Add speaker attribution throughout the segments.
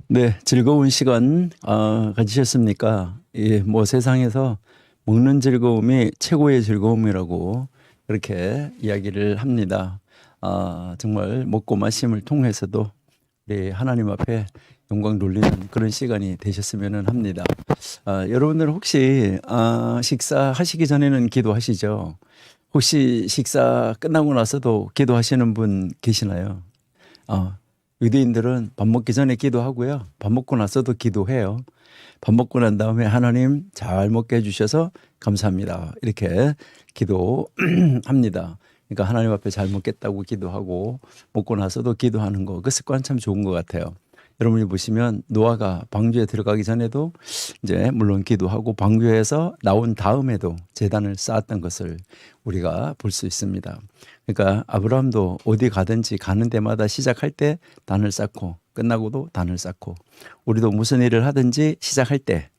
Speaker 1: 네, 즐거운 시간 가지셨습니까? 예, 뭐 세상에서 먹는 즐거움이 최고의 즐거움이라고 그렇게 이야기를 합니다. 정말 먹고 마심을 통해서도 우리 하나님 앞에 영광 돌리는 그런 시간이 되셨으면 합니다. 여러분들 혹시 식사하시기 전에는 기도하시죠? 혹시 식사 끝나고 나서도 기도하시는 분 계시나요? 유대인들은 밥 먹기 전에 기도하고요. 밥 먹고 나서도 기도해요. 밥 먹고 난 다음에 하나님 잘 먹게 해주셔서 감사합니다. 이렇게 기도합니다. 그러니까 하나님 앞에 잘 먹겠다고 기도하고 먹고 나서도 기도하는 거, 그 습관 참 좋은 것 같아요. 여러분이 보시면 노아가 방주에 들어가기 전에도 이제 물론 기도하고 방주에서 나온 다음에도 제단을 쌓았던 것을 우리가 볼 수 있습니다. 그러니까 아브라함도 어디 가든지 가는 데마다 시작할 때 단을 쌓고 끝나고도 단을 쌓고, 우리도 무슨 일을 하든지 시작할 때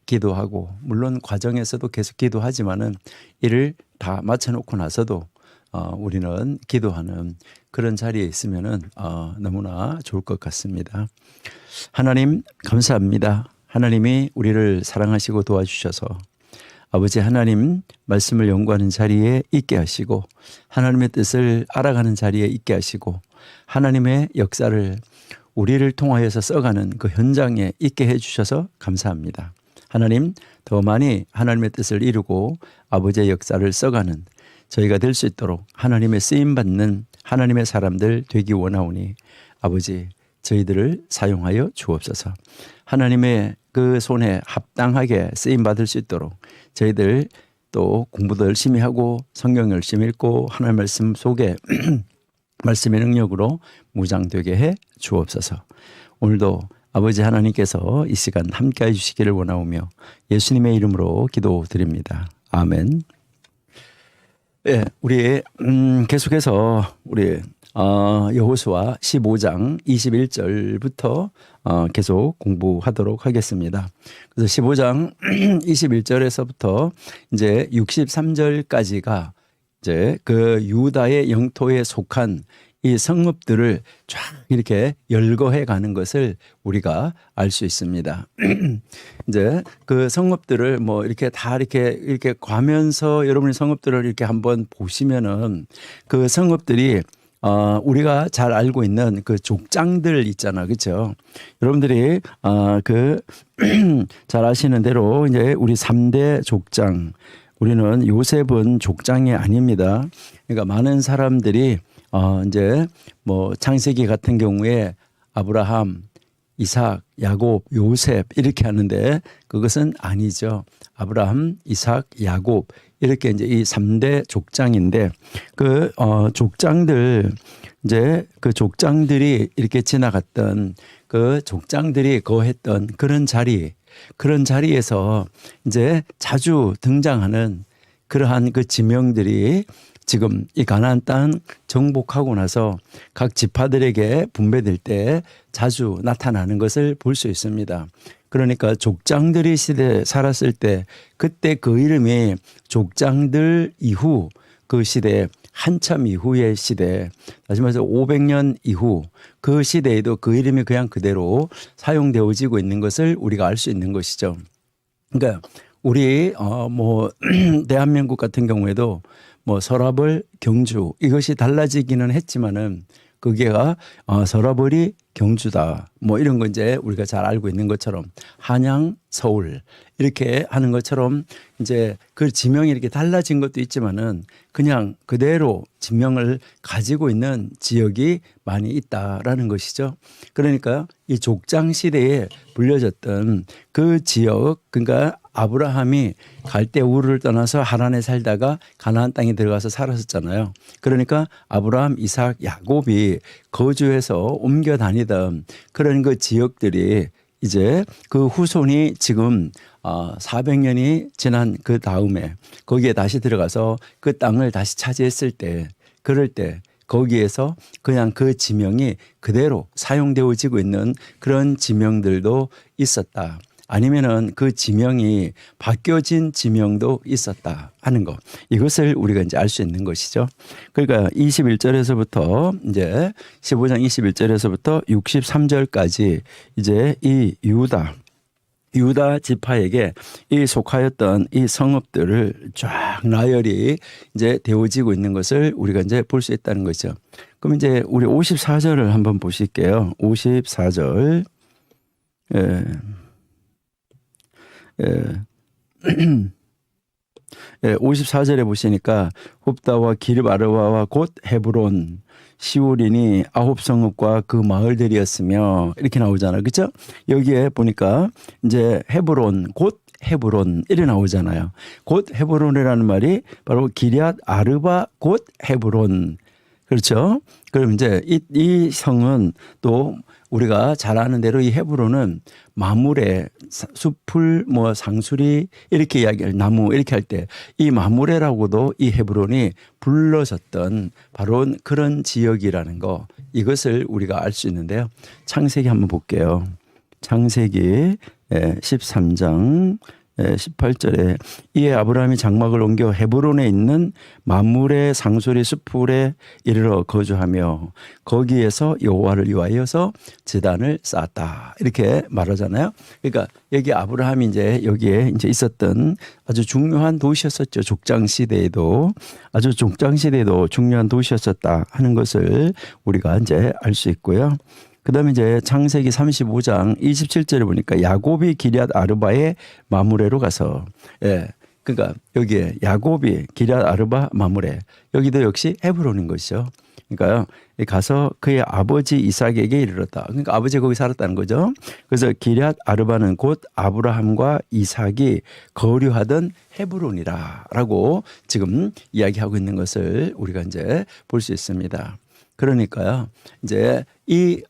Speaker 1: 기도하고, 물론 과정에서도 계속 기도하지만은 일을 다 마쳐놓고 나서도 우리는 기도하는 그런 자리에 있으면은 너무나 좋을 것 같습니다. 하나님 감사합니다. 하나님이 우리를 사랑하시고 도와주셔서 아버지 하나님 말씀을 연구하는 자리에 있게 하시고, 하나님의 뜻을 알아가는 자리에 있게 하시고, 하나님의 역사를 우리를 통하여서 써가는 그 현장에 있게 해주셔서 감사합니다. 하나님 더 많이 하나님의 뜻을 이루고 아버지의 역사를 써가는 저희가 될 수 있도록 하나님의 쓰임받는 하나님의 사람들 되기 원하오니 아버지 저희들을 사용하여 주옵소서. 하나님의 그 손에 합당하게 쓰임받을 수 있도록 저희들 또 공부도 열심히 하고 성경 열심히 읽고 하나님의 말씀 속에 말씀의 능력으로 무장되게 해 주옵소서. 오늘도 아버지 하나님께서 이 시간 함께 해주시기를 원하오며 예수님의 이름으로 기도드립니다. 아멘. 네, 우리 계속해서 우리 여호수아 15장 21절부터 계속 공부하도록 하겠습니다. 그래서 15장 21절에서부터 이제 63절까지가 이제 그 유다의 영토에 속한 이 성읍들을 쫙 이렇게 열거해 가는 것을 우리가 알 수 있습니다. 이제 그 성읍들을 뭐 이렇게 다 이렇게 가면서 여러분이 성읍들을 이렇게 한번 보시면은 그 성읍들이 우리가 잘 알고 있는 그 족장들 있잖아, 그렇죠? 여러분들이 그 잘 아시는 대로 이제 우리 3대 족장, 우리는 요셉은 족장이 아닙니다. 그러니까 많은 사람들이 이제 뭐 창세기 같은 경우에 아브라함, 이삭, 야곱, 요셉 이렇게 하는데 그것은 아니죠. 아브라함, 이삭, 야곱 이렇게 이제 이 3대 족장인데 그 족장들, 이제 그 족장들이 이렇게 지나갔던 그 족장들이 거했던 그런 자리에서 이제 자주 등장하는 그러한 그 지명들이 지금 이 가나안 땅 정복하고 나서 각 지파들에게 분배될 때 자주 나타나는 것을 볼 수 있습니다. 그러니까 족장들이 시대에 살았을 때 그때 그 이름이 족장들 이후 그 시대, 한참 이후의 시대, 다시 말해서 500년 이후 그 시대에도 그 이름이 그냥 그대로 사용되어지고 있는 것을 우리가 알 수 있는 것이죠. 그러니까 우리 뭐 대한민국 같은 경우에도 뭐 서라벌, 경주 이것이 달라지기는 했지만은 그게가 서라벌이 경주다 뭐 이런 거 이제 우리가 잘 알고 있는 것처럼 한양, 서울 이렇게 하는 것처럼 이제 그 지명이 이렇게 달라진 것도 있지만은 그냥 그대로 지명을 가지고 있는 지역이 많이 있다라는 것이죠. 그러니까 이 족장 시대에 불려졌던 그 지역, 그러니까 아브라함이 갈대 우르를 떠나서 하란에 살다가 가나안 땅에 들어가서 살았었잖아요. 그러니까 아브라함, 이삭, 야곱이 거주해서 옮겨 다니던 그런 그 지역들이 이제 그 후손이 지금 400년이 지난 그 다음에 거기에 다시 들어가서 그 땅을 다시 차지했을 때, 그럴 때 거기에서 그냥 그 지명이 그대로 사용되어지고 있는 그런 지명들도 있었다. 아니면은 그 지명이 바뀌어진 지명도 있었다 하는 거. 이것을 우리가 이제 알 수 있는 것이죠. 그러니까 21절에서부터 이제 15장 21절에서부터 63절까지 이제 이 유다 지파에게 이 속하였던 이 성읍들을 쫙 나열이 이제 되어지고 있는 것을 우리가 이제 볼 수 있다는 거죠. 그럼 이제 우리 54절을 한번 보실게요. 54절. 예. 예, 54절에 보시니까 홉다와 기르바르바와 곧 헤브론 시올이니 9성읍과 그 마을들이었으며 이렇게 나오잖아요. 그렇죠? 여기에 보니까 이제 헤브론 곧 헤브론 이렇게 나오잖아요. 곧 헤브론이라는 말이 바로 기럇 아르바 곧 헤브론. 그렇죠? 그럼 이제 이 성은 또 우리가 잘 아는 대로 이 헤브론은 마무레, 숲풀, 뭐 상수리 이렇게 이야기할 나무 이렇게 할 때 이 마무레라고도 이 헤브론이 불러졌던 바로 그런 지역이라는 거, 이것을 우리가 알 수 있는데요. 창세기 한번 볼게요. 창세기 13장 18절에 이에 아브라함이 장막을 옮겨 헤브론에 있는 마므레 상수리 숲풀에 이르러 거주하며 거기에서 여호와를 위하여서 제단을 쌓았다 이렇게 말하잖아요. 그러니까 여기 아브라함이 이제 여기에 이제 있었던 아주 중요한 도시였었죠. 족장 시대에도 아주 족장 시대에도 중요한 도시였었다 하는 것을 우리가 이제 알 수 있고요. 그다음에 이제 창세기 35장 27절에 보니까 야곱이 기럇 아르바의 마므레로 가서, 예, 그러니까 여기에 야곱이 기럇 아르바 마므레, 여기도 역시 헤브론인 것이죠. 그러니까요, 가서 그의 아버지 이삭에게 이르렀다. 그러니까 아버지 거기 살았다는 거죠. 그래서 기럇 아르바는 곧 아브라함과 이삭이 거류하던 헤브론이라라고 지금 이야기하고 있는 것을 우리가 이제 볼 수 있습니다. 그러니까요, 이제 이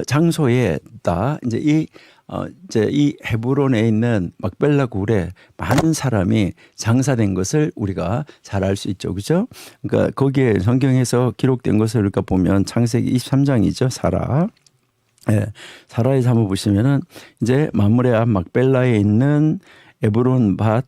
Speaker 1: 장소에다 이제 이 헤브론에 있는 막벨라 굴에 많은 사람이 장사된 것을 우리가 잘 알 수 있죠, 그렇죠? 그러니까 거기에 성경에서 기록된 것을 우리가 보면 창세기 23장이죠, 사라. 예, 사라에서 한번 보시면은 이제 마므레 앞 막벨라에 있는 에브론 밭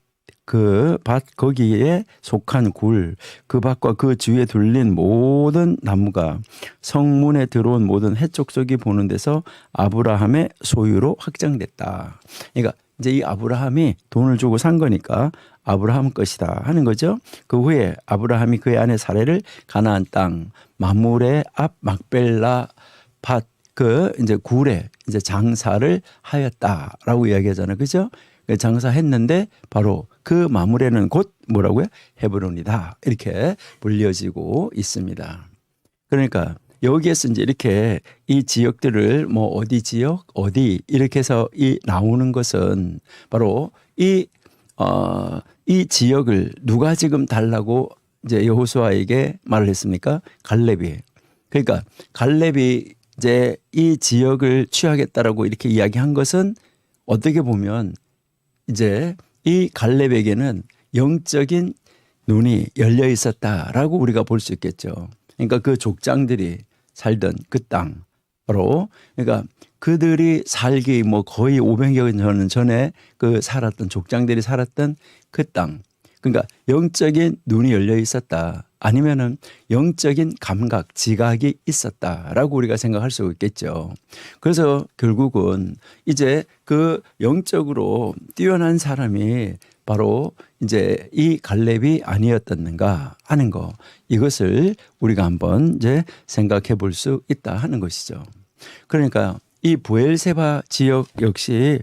Speaker 1: 거기에 속한 굴, 그 밭과 그 주위에 둘린 모든 나무가 성문에 들어온 모든 해족속이 보는 데서 아브라함의 소유로 확정됐다. 그러니까 이제 이 아브라함이 돈을 주고 산 거니까 아브라함 것이다 하는 거죠. 그 후에 아브라함이 그의 아내 사레를 가나안 땅 마므레 앞 막벨라 밭 이제 굴에 이제 장사를 하였다라고 이야기하잖아요, 그죠? 장사했는데 바로 그 마므레는 곧 뭐라고요? 헤브론이다 이렇게 불려지고 있습니다. 그러니까 여기에서 이제 이렇게 이 지역들을 뭐 어디 지역 어디 이렇게 해서 이 나오는 것은 바로 이 지역을 누가 지금 달라고 이제 여호수아에게 말을 했습니까? 갈렙이. 그러니까 갈렙이 이제 이 지역을 취하겠다라고 이렇게 이야기한 것은 어떻게 보면 이제 이 갈렙에게는 영적인 눈이 열려 있었다라고 우리가 볼 수 있겠죠. 그러니까 그 족장들이 살던 그 땅, 바로 그러니까 그들이 살기 뭐 거의 500여 년 전에 그 살았던 족장들이 살았던 그 땅, 그러니까 영적인 눈이 열려 있었다. 아니면은 영적인 감각, 지각이 있었다라고 우리가 생각할 수 있겠죠. 그래서 결국은 이제 그 영적으로 뛰어난 사람이 바로 이제 이 갈렙이 아니었었는가 하는 거, 이것을 우리가 한번 이제 생각해 볼 수 있다 하는 것이죠. 그러니까 이 브엘세바 지역 역시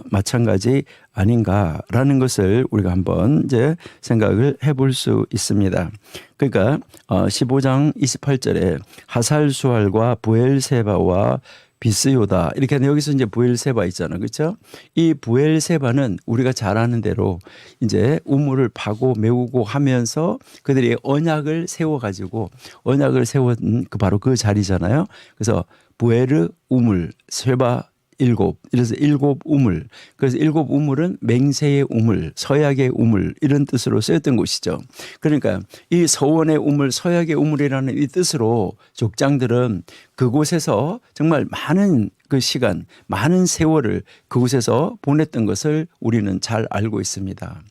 Speaker 1: 마찬가지 아닌가라는 것을 우리가 한번 이제 생각을 해볼 수 있습니다. 그러니까 15장 28절에 하살수알과 브엘세바와 비스요다 이렇게 하는데 여기서 이제 브엘세바 있잖아요, 그렇죠? 이 브엘세바는 우리가 잘 아는 대로 이제 우물을 파고 메우고 하면서 그들이 언약을 세워가지고 언약을 세운 그 바로 그 자리잖아요. 그래서 부에르 우물 세바 7, 이래서 7 우물. 그래서 7 우물은 맹세의 우물, 서약의 우물 이런 뜻으로 쓰였던 곳이죠. 그러니까 이 서원의 우물, 서약의 우물이라는 이 뜻으로 족장들은 그곳에서 정말 많은 그 시간, 많은 세월을 그곳에서 보냈던 것을 우리는 잘 알고 있습니다.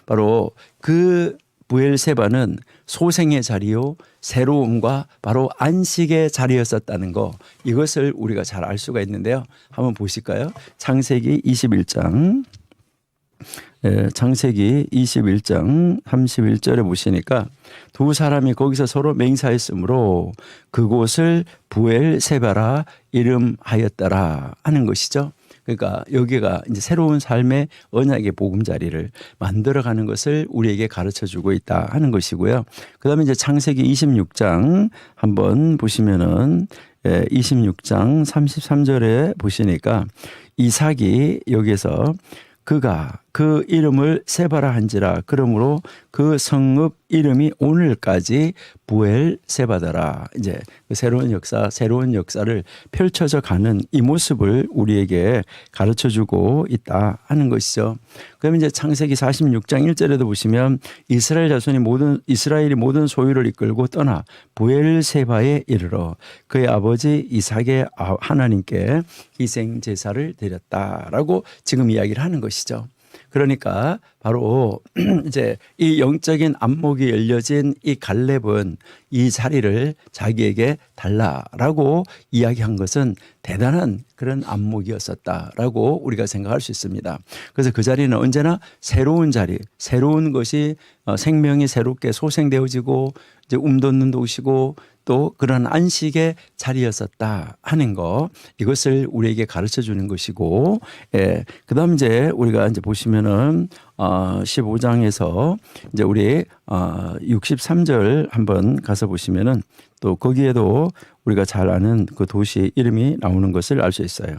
Speaker 1: 바로 그 부엘세바는 소생의 자리요 새로움과 바로 안식의 자리였었다는 거, 이것을 우리가 잘 알 수가 있는데요. 한번 보실까요? 창세기 21장. 창세기 21장 31절에 보시니까 두 사람이 거기서 서로 맹세하였으므로 그곳을 부엘세바라 이름하였더라 하는 것이죠. 그러니까 여기가 이제 새로운 삶의 언약의 보금자리를 만들어가는 것을 우리에게 가르쳐주고 있다 하는 것이고요. 그다음에 이제 창세기 26장 한번 보시면은 26장 33절에 보시니까 이삭이 여기서 그가 그 이름을 세바라 한지라. 그러므로 그 성읍 이름이 오늘까지 부엘세바더라. 이제 그 새로운 역사를 펼쳐져 가는 이 모습을 우리에게 가르쳐주고 있다 하는 것이죠. 그러면 이제 창세기 46장 1절에도 보시면 이스라엘이 모든 소유를 이끌고 떠나 부엘세바에 이르러 그의 아버지 이삭의 하나님께 희생 제사를 드렸다라고 지금 이야기를 하는 것이죠. 그러니까 바로 이제 이 영적인 안목이 열려진 이 갈렙은 이 자리를 자기에게 달라라고 이야기한 것은 대단한 그런 안목이었었다라고 우리가 생각할 수 있습니다. 그래서 그 자리는 언제나 새로운 자리, 새로운 것이 생명이 새롭게 소생되어지고 이제 돋는 도시고 또 그런 안식의 자리였었다 하는 거, 이것을 우리에게 가르쳐 주는 것이고, 그다음 이제 우리가 이제 보시면은 15장에서 이제 우리 63절 한번 가서 보시면은 또 거기에도 우리가 잘 아는 그 도시 이름이 나오는 것을 알 수 있어요.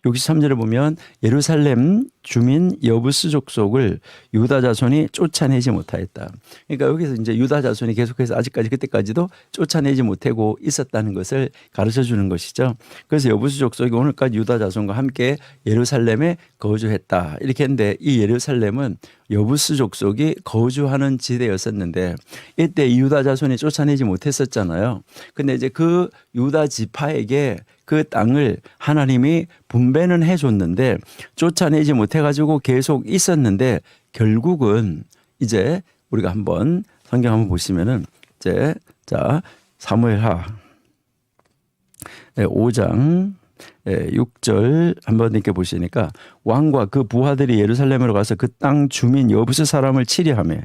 Speaker 1: 63절에 보면 예루살렘 주민 여부스 족속을 유다 자손이 쫓아내지 못하였다. 그러니까 여기서 이제 유다 자손이 계속해서 아직까지 그때까지도 쫓아내지 못하고 있었다는 것을 가르쳐 주는 것이죠. 그래서 여부스 족속이 오늘까지 유다 자손과 함께 예루살렘에 거주했다. 이렇게 했는데 이 예루살렘은 여부스 족속이 거주하는 지대였었는데 이때 유다 자손이 쫓아내지 못했었잖아요. 근데 이제 그 유다 지파에게 그 땅을 하나님이 분배는 해줬는데 쫓아내지 못해가지고 계속 있었는데 결국은 이제 우리가 한번 성경 한번 보시면은 이제 사무엘하 5장 6절 한번 이렇게 보시니까 왕과 그 부하들이 예루살렘으로 가서 그 땅 주민 여부스 사람을 치려하며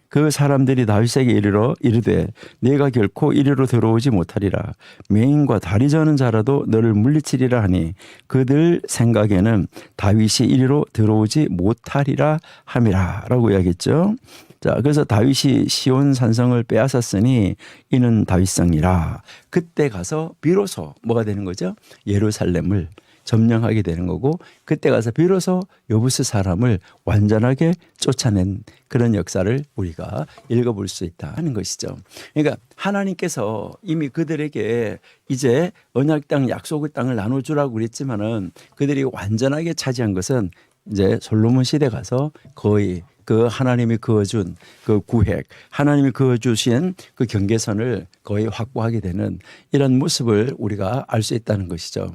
Speaker 1: 그 사람들이 다윗에게 이르되 네가 결코 이리로 들어오지 못하리라. 맹인과 다리 저는 자라도 너를 물리치리라 하니 그들 생각에는 다윗이 이리로 들어오지 못하리라 함이라 라고 이야기했죠. 자, 그래서 다윗이 시온 산성을 빼앗았으니 이는 다윗성이라. 그때 가서 비로소 뭐가 되는 거죠? 예루살렘을 점령하게 되는 거고, 그때 가서 비로소 여부스 사람을 완전하게 쫓아낸 그런 역사를 우리가 읽어볼 수 있다 하는 것이죠. 그러니까 하나님께서 이미 그들에게 이제 언약 땅, 약속의 땅을 나눠주라고 그랬지만은 그들이 완전하게 차지한 것은 이제 솔로몬 시대 가서 거의 그 하나님이 그어준 그 구획, 하나님이 그어주신 그 경계선을 거의 확보하게 되는 이런 모습을 우리가 알 수 있다는 것이죠.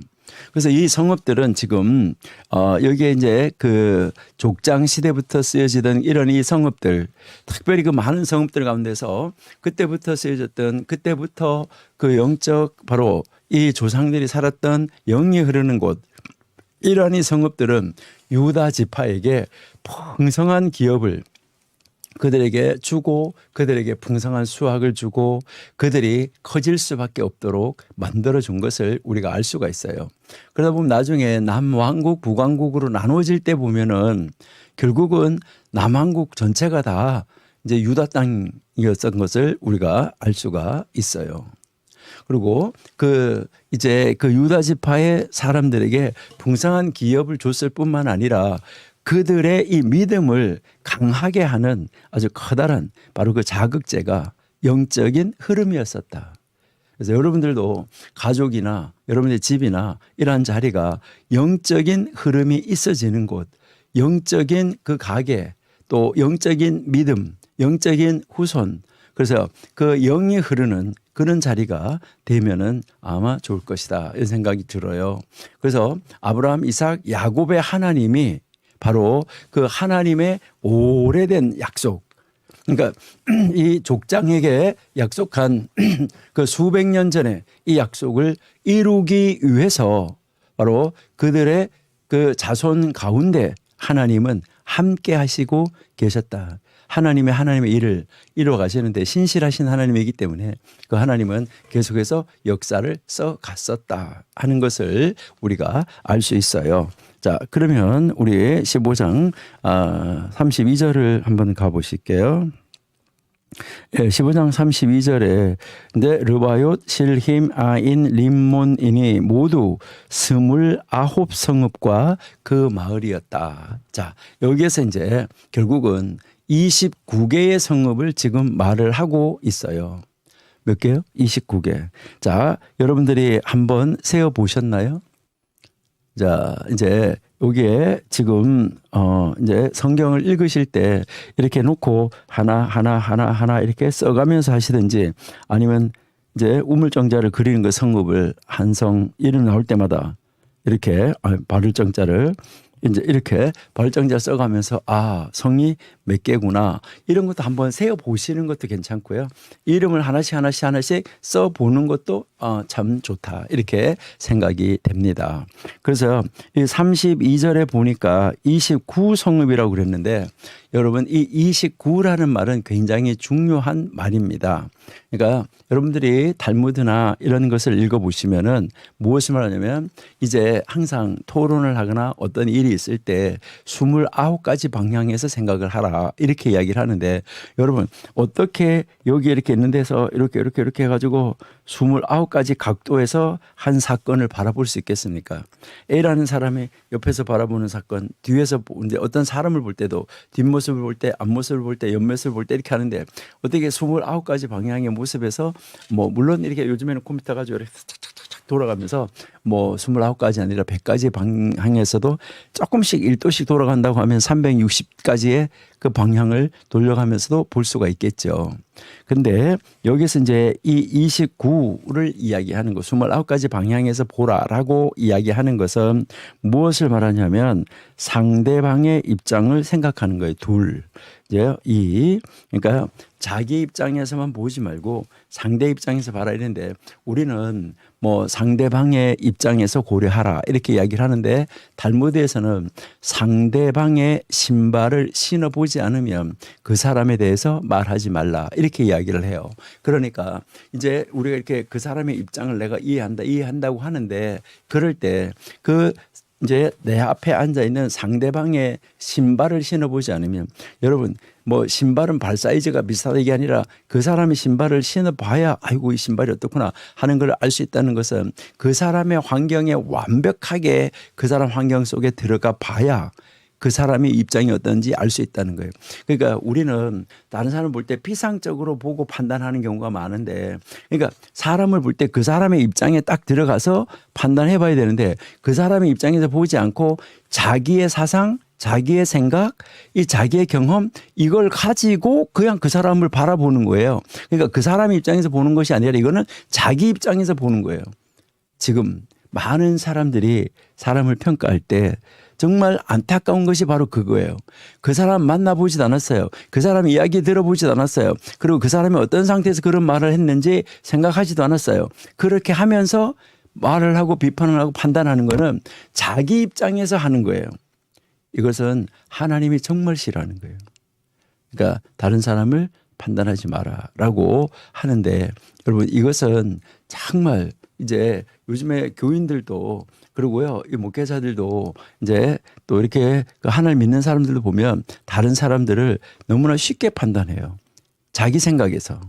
Speaker 1: 그래서 이 성읍들은 지금 여기에 이제 그 족장 시대부터 쓰여지던 이런 이 성읍들, 특별히 그 많은 성읍들 가운데서 그때부터 쓰여졌던, 그때부터 그 영적 바로 이 조상들이 살았던 영이 흐르는 곳, 이러한 이 성읍들은 유다 지파에게 풍성한 기업을 그들에게 주고 그들에게 풍성한 수확을 주고 그들이 커질 수밖에 없도록 만들어준 것을 우리가 알 수가 있어요. 그러다 보면 나중에 남왕국 북왕국으로 나눠질 때 보면은 결국은 남왕국 전체가 다 이제 유다 땅이었던 것을 우리가 알 수가 있어요. 그리고 이제 그 유다 지파의 사람들에게 풍성한 기업을 줬을 뿐만 아니라 그들의 이 믿음을 강하게 하는 아주 커다란 바로 그 자극제가 영적인 흐름이었었다. 그래서 여러분들도 가족이나 여러분의 집이나 이러한 자리가 영적인 흐름이 있어지는 곳, 영적인 그 가게, 또 영적인 믿음, 영적인 후손, 그래서 그 영이 흐르는 그런 자리가 되면은 아마 좋을 것이다 이런 생각이 들어요. 그래서 아브라함, 이삭, 야곱의 하나님이 바로 그 하나님의 오래된 약속, 그러니까 이 족장에게 약속한 그 수백 년 전에 이 약속을 이루기 위해서 바로 그들의 그 자손 가운데 하나님은 함께 하시고 계셨다. 하나님의 일을 이루어 가시는데 신실하신 하나님이기 때문에 그 하나님은 계속해서 역사를 써 갔었다 하는 것을 우리가 알 수 있어요. 자, 그러면 우리 15장 32절을 한번 가보실게요. 15장 32절에 르바옳, 실힘, 아인, 림몬이니 모두 29성읍과 그 마을이었다. 자, 여기에서 이제 결국은 29개의 성읍을 지금 말을 하고 있어요. 몇 개요? 29개. 자, 여러분들이 한번 세어 보셨나요? 자, 이제 여기에 지금 이제 성경을 읽으실 때 이렇게 놓고 하나 이렇게 써가면서 하시든지 아니면 이제 우물정자를 그리는 그 성읍을 한 성 이름 나올 때마다 이렇게 발을 정자를 이제 이렇게 발정자 써가면서 성이 몇 개구나 이런 것도 한번 세어 보시는 것도 괜찮고요. 이름을 하나씩 써 보는 것도 참 좋다 이렇게 생각이 됩니다. 그래서 이 32절에 보니까 29성읍이라고 그랬는데 여러분 이 29라는 말은 굉장히 중요한 말입니다. 그러니까 여러분들이 달무드나 이런 것을 읽어보시면은 무엇을 말하냐면 이제 항상 토론을 하거나 어떤 일이 있을 때 29가지 방향에서 생각을 하라 이렇게 이야기를 하는데 여러분 어떻게 여기 이렇게 있는 데서 이렇게 해가지고 29가지 각도에서 한 사건을 바라볼 수 있겠습니까? A라는 사람이 옆에서 바라보는 사건, 뒤에서 이제 어떤 사람을 볼 때도 뒷모습을 볼 때, 앞모습을 볼 때, 옆모습을 볼 때 이렇게 하는데 어떻게 29가지 방향의 모습에서 뭐 물론 이렇게 요즘에는 컴퓨터 가지고 이렇게 착착착착 돌아가면서 뭐 29가지 아니라 100가지 방향에서도 조금씩 1도씩 돌아간다고 하면 360가지의 그 방향을 돌려가면서도 볼 수가 있겠죠. 근데 여기서 이제 이 29를 이야기하는 것, 29가지 방향에서 보라라고 이야기하는 것은 무엇을 말하냐면 상대방의 입장을 생각하는 거예요. 둘. 이제 그러니까 자기 입장에서만 보지 말고 상대 입장에서 봐라 이랬는데 우리는 뭐 상대방의 입장에서 고려하라 이렇게 이야기를 하는데 달무드에서는 상대방의 신발을 신어보지 않으면 그 사람에 대해서 말하지 말라 이렇게 이야기를 해요. 그러니까 이제 우리가 이렇게 그 사람의 입장을 내가 이해한다고 하는데 그럴 때 그 이제 내 앞에 앉아 있는 상대방의 신발을 신어보지 않으면 여러분 뭐 신발은 발 사이즈가 비슷하다 이게 아니라 그 사람의 신발을 신어봐야 아이고 이 신발이 어떻구나 하는 걸 알 수 있다는 것은 그 사람의 환경에 완벽하게 그 사람 환경 속에 들어가 봐야 그 사람의 입장이 어떤지 알 수 있다는 거예요. 그러니까 우리는 다른 사람을 볼 때 피상적으로 보고 판단하는 경우가 많은데 그러니까 사람을 볼 때 그 사람의 입장에 딱 들어가서 판단해 봐야 되는데 그 사람의 입장에서 보지 않고 자기의 사상, 자기의 생각, 이 자기의 경험 이걸 가지고 그냥 그 사람을 바라보는 거예요. 그러니까 그 사람의 입장에서 보는 것이 아니라 이거는 자기 입장에서 보는 거예요. 지금 많은 사람들이 사람을 평가할 때 정말 안타까운 것이 바로 그거예요. 그 사람 만나보지도 않았어요. 그 사람 이야기 들어보지도 않았어요. 그리고 그 사람이 어떤 상태에서 그런 말을 했는지 생각하지도 않았어요. 그렇게 하면서 말을 하고 비판을 하고 판단하는 거는 자기 입장에서 하는 거예요. 이것은 하나님이 정말 싫어하는 거예요. 그러니까 다른 사람을 판단하지 마라라고 하는데 여러분 이것은 정말 이제 요즘에 교인들도 그리고요 이 목회자들도 이제 또 이렇게 하나님 믿는 사람들도 보면 다른 사람들을 너무나 쉽게 판단해요. 자기 생각에서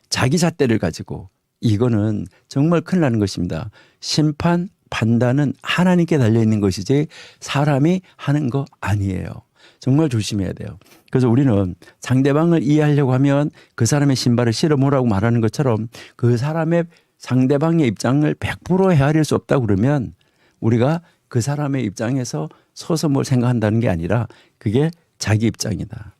Speaker 1: 자기 잣대를 가지고 이거는 정말 큰일 나는 것입니다. 심판 판단은 하나님께 달려있는 것이지 사람이 하는 거 아니에요. 정말 조심해야 돼요. 그래서 우리는 상대방을 이해하려고 하면 그 사람의 신발을 신어보라고 말하는 것처럼 그 사람의 상대방의 입장을 100% 헤아릴 수 없다고 그러면 우리가 그 사람의 입장에서 서서 뭘 생각한다는 게 아니라 그게 자기 입장이다.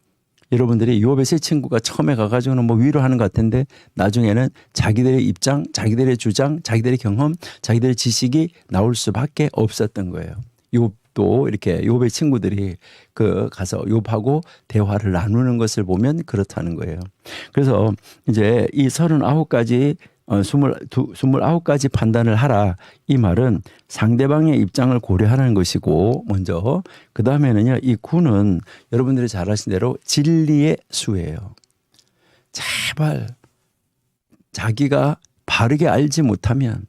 Speaker 1: 여러분들이 욥의 세 친구가 처음에 가가지고는 뭐 위로하는 것 같은데 나중에는 자기들의 입장, 자기들의 주장, 자기들의 경험, 자기들의 지식이 나올 수밖에 없었던 거예요. 욥도 이렇게 욥의 친구들이 그 가서 욥하고 대화를 나누는 것을 보면 그렇다는 거예요. 그래서 이제 이 39가지 29가지 판단을 하라. 이 말은 상대방의 입장을 고려하는 것이고 먼저 그 다음에는요. 이 9는 여러분들이 잘 아신 대로 진리의 수예요. 제발 자기가 바르게 알지 못하면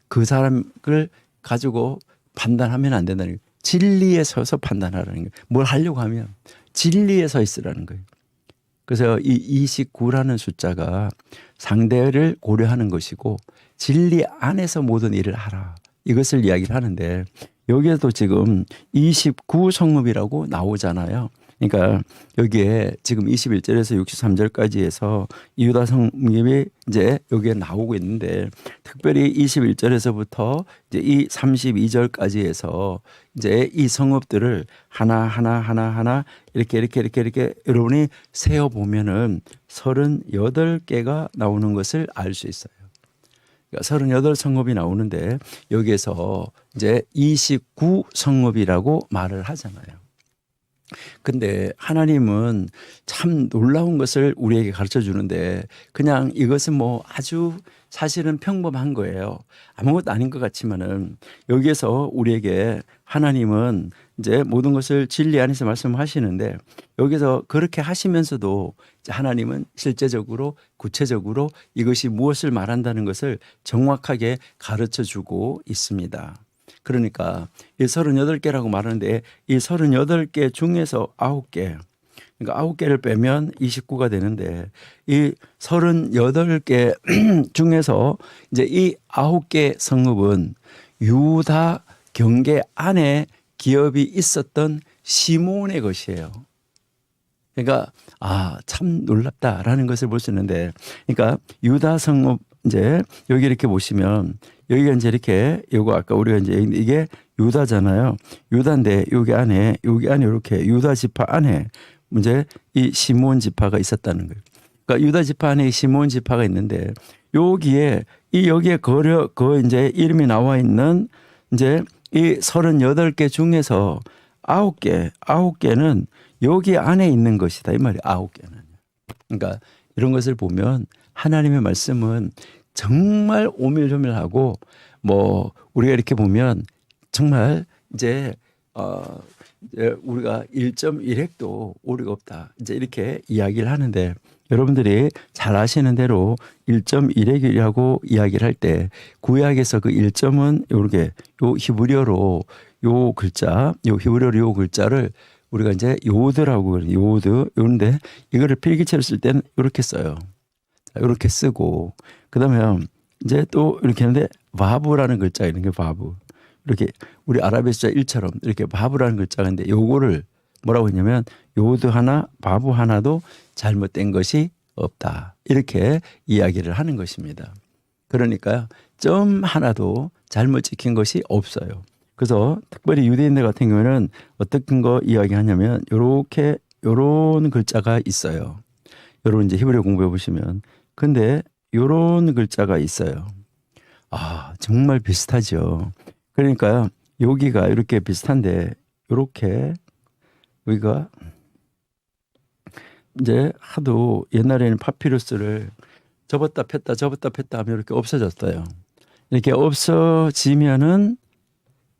Speaker 1: 그 사람을 가지고 판단하면 안 된다는 거예요. 진리에 서서 판단하라는 거예요. 뭘 하려고 하면 진리에 서 있으라는 거예요. 그래서 이 29라는 숫자가 상대를 고려하는 것이고 진리 안에서 모든 일을 하라. 이것을 이야기를 하는데 여기에도 지금 29 성읍이라고 나오잖아요. 그러니까 여기에 지금 21절에서 63절까지 해서 유다 성읍이 이제 여기에 나오고 있는데 특별히 21절에서부터 이제 이 32절까지 해서 이제 이 성읍들을 하나 이렇게 여러분이 세어 보면은 38개가 나오는 것을 알 수 있어요. 그러니까 38 성읍이 나오는데 여기에서 이제 29 성읍이라고 말을 하잖아요. 근데 하나님은 참 놀라운 것을 우리에게 가르쳐 주는데 그냥 이것은 뭐 아주 사실은 평범한 거예요. 아무것도 아닌 것 같지만은 여기에서 우리에게 하나님은 이제 모든 것을 진리 안에서 말씀하시는데 여기서 그렇게 하시면서도 이제 하나님은 실제적으로 구체적으로 이것이 무엇을 말한다는 것을 정확하게 가르쳐 주고 있습니다. 그러니까 이 38개라고 말하는데 이 38개 중에서 9개, 그러니까 9개를 빼면 29가 되는데 이 38개 중에서 이제 이 9개 성읍은 유다 경계 안에 기업이 있었던 시몬의 것이에요. 그러니까 참 놀랍다라는 것을 볼 수 있는데 그러니까 유다 성읍 이제 여기 이렇게 보시면 여기가 이제 이렇게 요거 아까 우리가 이제 이게 유다잖아요. 유다인데 여기 안에 이렇게 유다 지파 안에 이제 이 시몬 지파가 있었다는 거예요. 그러니까 유다 지파 안에 시몬 지파가 있는데 여기에 여기에 이제 이름이 나와 있는 이제 이 38개 중에서 9개는 여기 안에 있는 것이다 이 말이에요. 9개는. 그러니까 이런 것을 보면 하나님의 말씀은 정말 오밀조밀하고 뭐 우리가 이렇게 보면 정말 이제 우리가 1.1획도 오류가 없다. 이제 이렇게 이야기를 하는데 여러분들이 잘 아시는 대로 1.1획이라고 이야기를 할 때 구약에서 그 1점은 이렇게 요 히브리어로 요 글자, 요 히브리어로 요 글자를 우리가 이제 요드라고 그래요. 요드. 요런데 이거를 필기체로 쓸 때는 이렇게 써요. 이렇게 쓰고 그다음에 이제 또 이렇게 하는데 바브라는 글자가 있는 게 바브. 이렇게 우리 아랍의 숫자 1처럼 이렇게 바브라는 글자가 있는데 요거를 뭐라고 했냐면 요드 하나 바브 하나도 잘못된 것이 없다. 이렇게 이야기를 하는 것입니다. 그러니까요. 점 하나도 잘못 찍힌 것이 없어요. 그래서 특별히 유대인들 같은 경우에는 어떤 거 이야기하냐면 요런 글자가 있어요. 여러분 이제 히브리어 공부해 보시면 근데 요런 글자가 있어요. 정말 비슷하죠. 그러니까요. 여기가 이렇게 비슷한데 요렇게 여기가 이제 하도 옛날에는 파피루스를 접었다 폈다 하면 이렇게 없어졌어요. 이렇게 없어지면은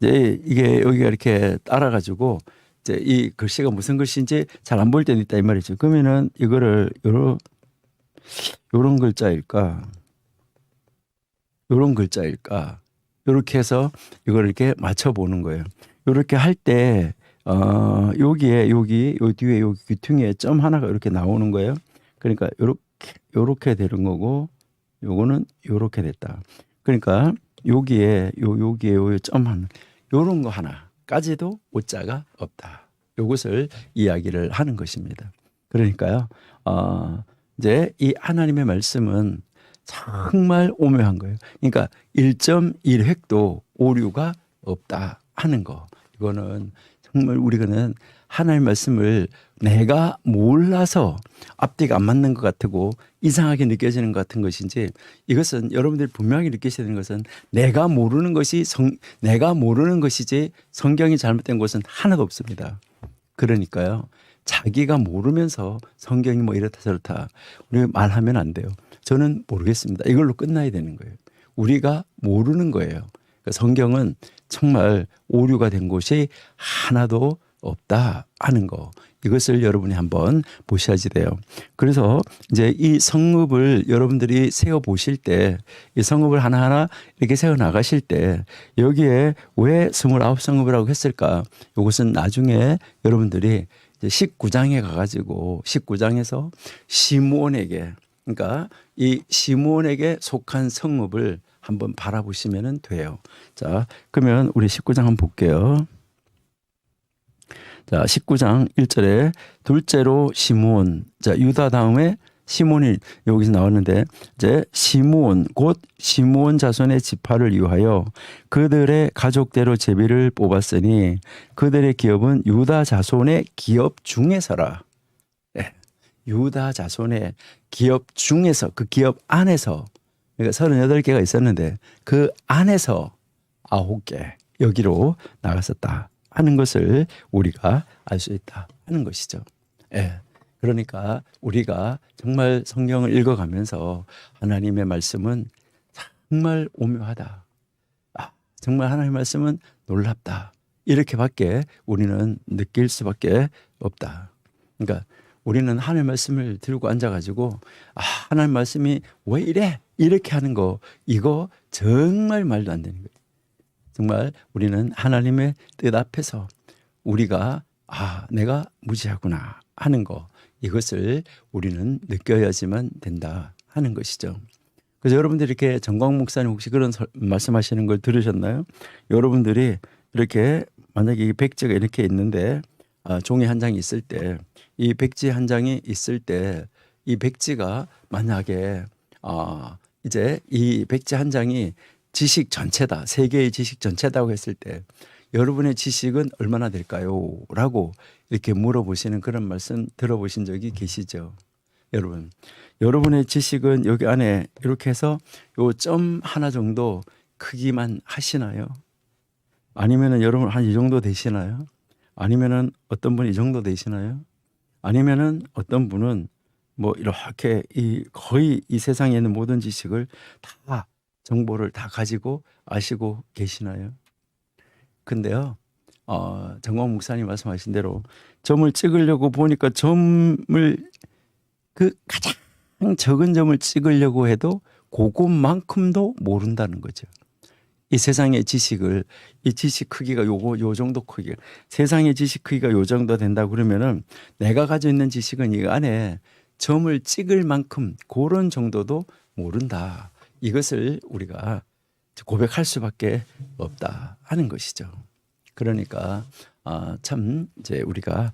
Speaker 1: 이제 이게 여기가 이렇게 따라가지고 이제 이 글씨가 무슨 글씨인지 잘 안 보일 때도 있다 이 말이죠. 그러면은 이거를 요런 글자일까? 요런 글자일까? 요렇게 해서 이걸 이렇게 맞춰보는 거예요. 요렇게 할 때 여기에 요 뒤에 여기 귀퉁이에 점 하나가 이렇게 나오는 거예요. 그러니까 요렇게 되는 거고 요거는 요렇게 됐다. 그러니까 여기에 요 점 하나 요런 거 하나까지도 오자가 없다. 요것을 이야기를 하는 것입니다. 그러니까요. 이제 이 하나님의 말씀은 정말 오묘한 거예요. 그러니까 1.1획도 오류가 없다 하는 거. 이거는 정말 우리는 하나님의 말씀을 내가 몰라서 앞뒤가 안 맞는 것 같고 이상하게 느껴지는 것 같은 것인지, 이것은 여러분들이 분명히 느끼셔야 되는 것은 내가 모르는 것이지 성경이 잘못된 것은 하나도 없습니다. 그러니까요, 자기가 모르면서 성경이 뭐 이렇다 저렇다 우리 말하면 안 돼요. 저는 모르겠습니다. 이걸로 끝나야 되는 거예요. 우리가 모르는 거예요. 그러니까 성경은 정말 오류가 된 곳이 하나도 없다 하는 거, 이것을 여러분이 한번 보셔야지 돼요. 그래서 이제 이 성읍을 여러분들이 세워 보실 때, 이 성읍을 하나하나 이렇게 세워 나가실 때 여기에 왜 29성읍이라고 했을까? 이것은 나중에 여러분들이 이제 19장에 가가지고 19장에서 시므온에게, 그러니까 이 시므온에게 속한 성읍을 한번 바라보시면 돼요. 자, 그러면 우리 19장 한번 볼게요. 자, 19장 1절에 둘째로 시므온. 자, 유다 다음에 시몬이 여기서 나왔는데, 이제 시므온 곧 시므온 자손의 지파를 위하여 그들의 가족대로 제비를 뽑았으니 그들의 기업은 유다 자손의 기업 중에서라. 네. 유다 자손의 기업 중에서, 그 기업 안에서, 그러니까 38개가 있었는데 그 안에서 9개 여기로 나갔었다 하는 것을 우리가 알 수 있다 하는 것이죠. 예. 그러니까 우리가 정말 성경을 읽어가면서 하나님의 말씀은 정말 오묘하다. 정말 하나님의 말씀은 놀랍다. 이렇게밖에 우리는 느낄 수밖에 없다. 그러니까 우리는 하나님의 말씀을 들고 앉아가지고 하나님의 말씀이 왜 이래? 이렇게 하는 거, 이거 정말 말도 안 되는 거예요. 정말 우리는 하나님의 뜻 앞에서 우리가 내가 무지하구나 하는 거, 이것을 우리는 느껴야지만 된다 하는 것이죠. 그래서 여러분들이 이렇게 정광 목사님 혹시 그런 말씀하시는 걸 들으셨나요? 여러분들이 이렇게 만약에 이 백지가 이렇게 있는데 종이 한 장이 있을 때, 이 백지 한 장이 있을 때 이 백지가 만약에 이제 이 백지 한 장이 지식 전체다, 세계의 지식 전체다고 했을 때 여러분의 지식은 얼마나 될까요? 라고 이렇게 물어보시는 그런 말씀 들어보신 적이 계시죠? 여러분, 여러분의 지식은 여기 안에 이렇게 해서 요 점 하나 정도 크기만 하시나요? 아니면은 여러분 한 이 정도 되시나요? 아니면은 어떤 분이 이 정도 되시나요? 아니면은 어떤 분은 뭐 이렇게 거의 이 세상에 있는 모든 지식을 다, 정보를 다 가지고 아시고 계시나요? 근데요, 정광 목사님 말씀하신 대로 점을 찍으려고 보니까 그 가장 적은 점을 찍으려고 해도 그것만큼도 모른다는 거죠. 이 세상의 지식을, 이 지식 크기가 요 정도 크기, 세상의 지식 크기가 요 정도 된다 그러면은 내가 가지고 있는 지식은 이 안에 점을 찍을 만큼 그런 정도도 모른다. 이것을 우리가 고백할 수밖에 없다 하는 것이죠. 그러니까 참 이제 우리가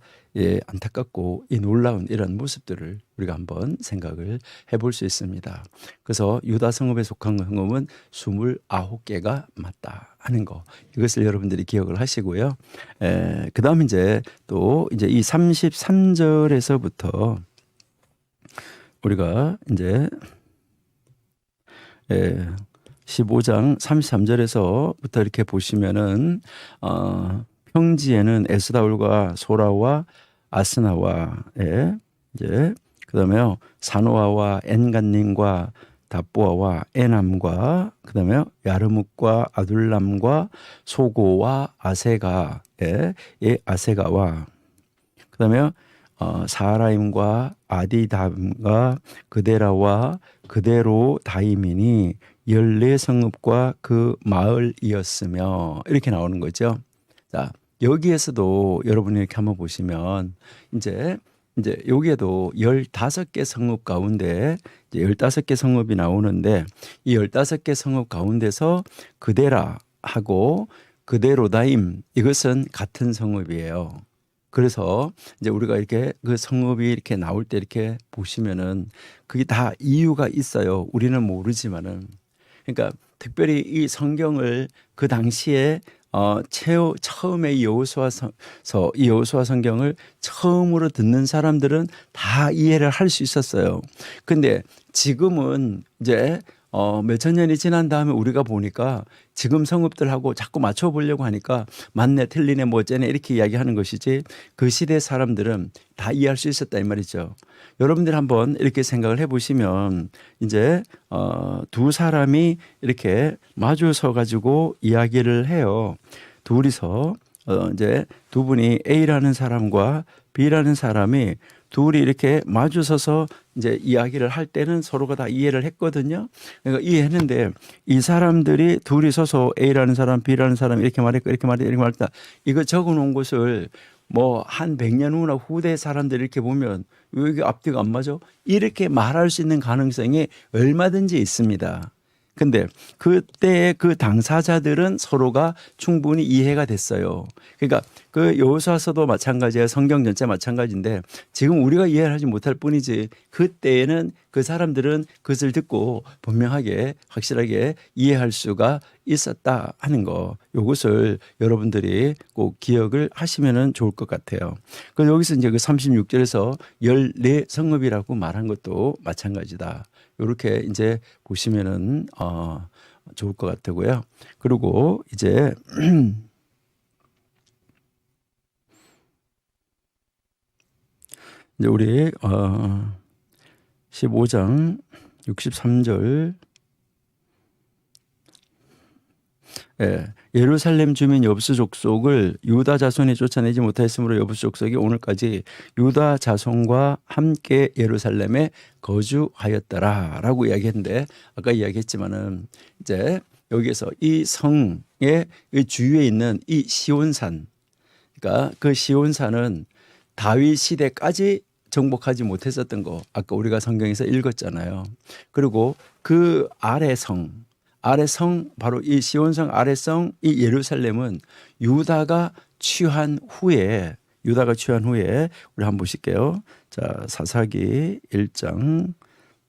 Speaker 1: 안타깝고 이 놀라운 이런 모습들을 우리가 한번 생각을 해볼 수 있습니다. 그래서 유다 성읍에 속한 성읍은 29개가 맞다 하는 거, 이것을 여러분들이 기억을 하시고요. 그다음 이제 또 이제 이 33절에서부터 우리가 이제 15장 33절에서부터 이렇게 보시면은 평지에는 에스다올과 소라와 아스나와 이제 그다음에요 사노아와 엔간님과 답보아와 에남과 그다음에 야르묵과 아둘람과 소고와 아세가의 아세가와 그다음에 사라임과 아디담과 그데라와 그데로 다임이니 14성읍과 그 마을이었으며 이렇게 나오는 거죠. 자, 여기에서도 여러분이 이렇게 한번 보시면 이제 여기에도 15개 성읍 가운데 이제 15개 성읍이 나오는데 이 15개 성읍 가운데서 그데라하고 그데로다임, 이것은 같은 성읍이에요. 그래서 이제 우리가 이렇게 그 성읍이 이렇게 나올 때 이렇게 보시면은 그게 다 이유가 있어요. 우리는 모르지만은. 그러니까 특별히 이 성경을 그 당시에 처음에 이 여호수아 성경을 처음으로 듣는 사람들은 다 이해를 할 수 있었어요. 근데 지금은 이제 몇천 년이 지난 다음에 우리가 보니까 지금 성읍들하고 자꾸 맞춰보려고 하니까 맞네 틀리네 뭐 어쩌네 이렇게 이야기하는 것이지 그 시대 사람들은 다 이해할 수 있었다 이 말이죠. 여러분들 한번 이렇게 생각을 해보시면 이제 두 사람이 이렇게 마주서 가지고 이야기를 해요. 둘이서 이제 두 분이 A라는 사람과 B라는 사람이 둘이 이렇게 마주서서 이제 이야기를 할 때는 서로가 다 이해를 했거든요. 그러니까 이해했는데 이 사람들이 둘이 서서 A라는 사람, B라는 사람 이렇게 말했고 이렇게 말했다 이렇게 말했다 이거 적어놓은 것을 뭐 한 100년 후나 후대 사람들 이렇게 보면 왜 이게 앞뒤가 안 맞아? 이렇게 말할 수 있는 가능성이 얼마든지 있습니다. 근데 그때의 그 당사자들은 서로가 충분히 이해가 됐어요. 그러니까 그 여호수아서도 마찬가지예요. 성경 전체 마찬가지인데 지금 우리가 이해를 하지 못할 뿐이지 그때에는 그 사람들은 그것을 듣고 분명하게 확실하게 이해할 수가 있었다 하는 거. 이것을 여러분들이 꼭 기억을 하시면 좋을 것 같아요. 그 여기서 이제 그 36절에서 14성읍이라고 말한 것도 마찬가지다. 이렇게 이제 보시면은 좋을 것 같고요. 그리고 이제 이제 우리 15장 63절 예루살렘 주민 여부수 족속을 유다 자손이 쫓아내지 못하였으므로 여부수 족속이 오늘까지 유다 자손과 함께 예루살렘에 거주하였더라라고 이야기했는데 아까 이야기했지만은 이제 여기에서 이 성의 주위에 있는 이 시온산, 그러니까 그 시온산은 다윗 시대까지 정복하지 못했었던 거 아까 우리가 성경에서 읽었잖아요. 그리고 그 아래성 바로 이 시온성 아래성 이 예루살렘은 유다가 취한 후에 우리 한번 보실게요. 자, 사사기 1장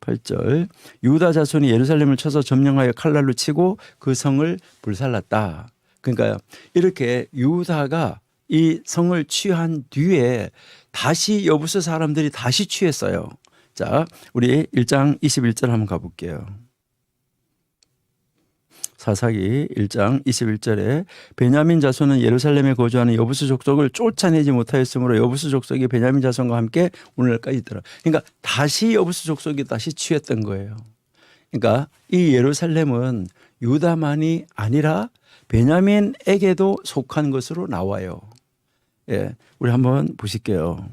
Speaker 1: 8절 유다 자손이 예루살렘을 쳐서 점령하여 칼날로 치고 그 성을 불살랐다. 그러니까 이렇게 유다가 이 성을 취한 뒤에 다시 여부수 사람들이 다시 취했어요. 자, 우리 1장 21절 한번 가볼게요. 사사기 1장 21절에 베냐민 자손은 예루살렘에 거주하는 여부수 족속을 쫓아내지 못하였으므로 여부수 족속이 베냐민 자손과 함께 오늘날까지 있더라. 그러니까 다시 여부수 족속이 다시 취했던 거예요. 그러니까 이 예루살렘은 유다만이 아니라 베냐민에게도 속한 것으로 나와요. 예, 우리 한번 보실게요.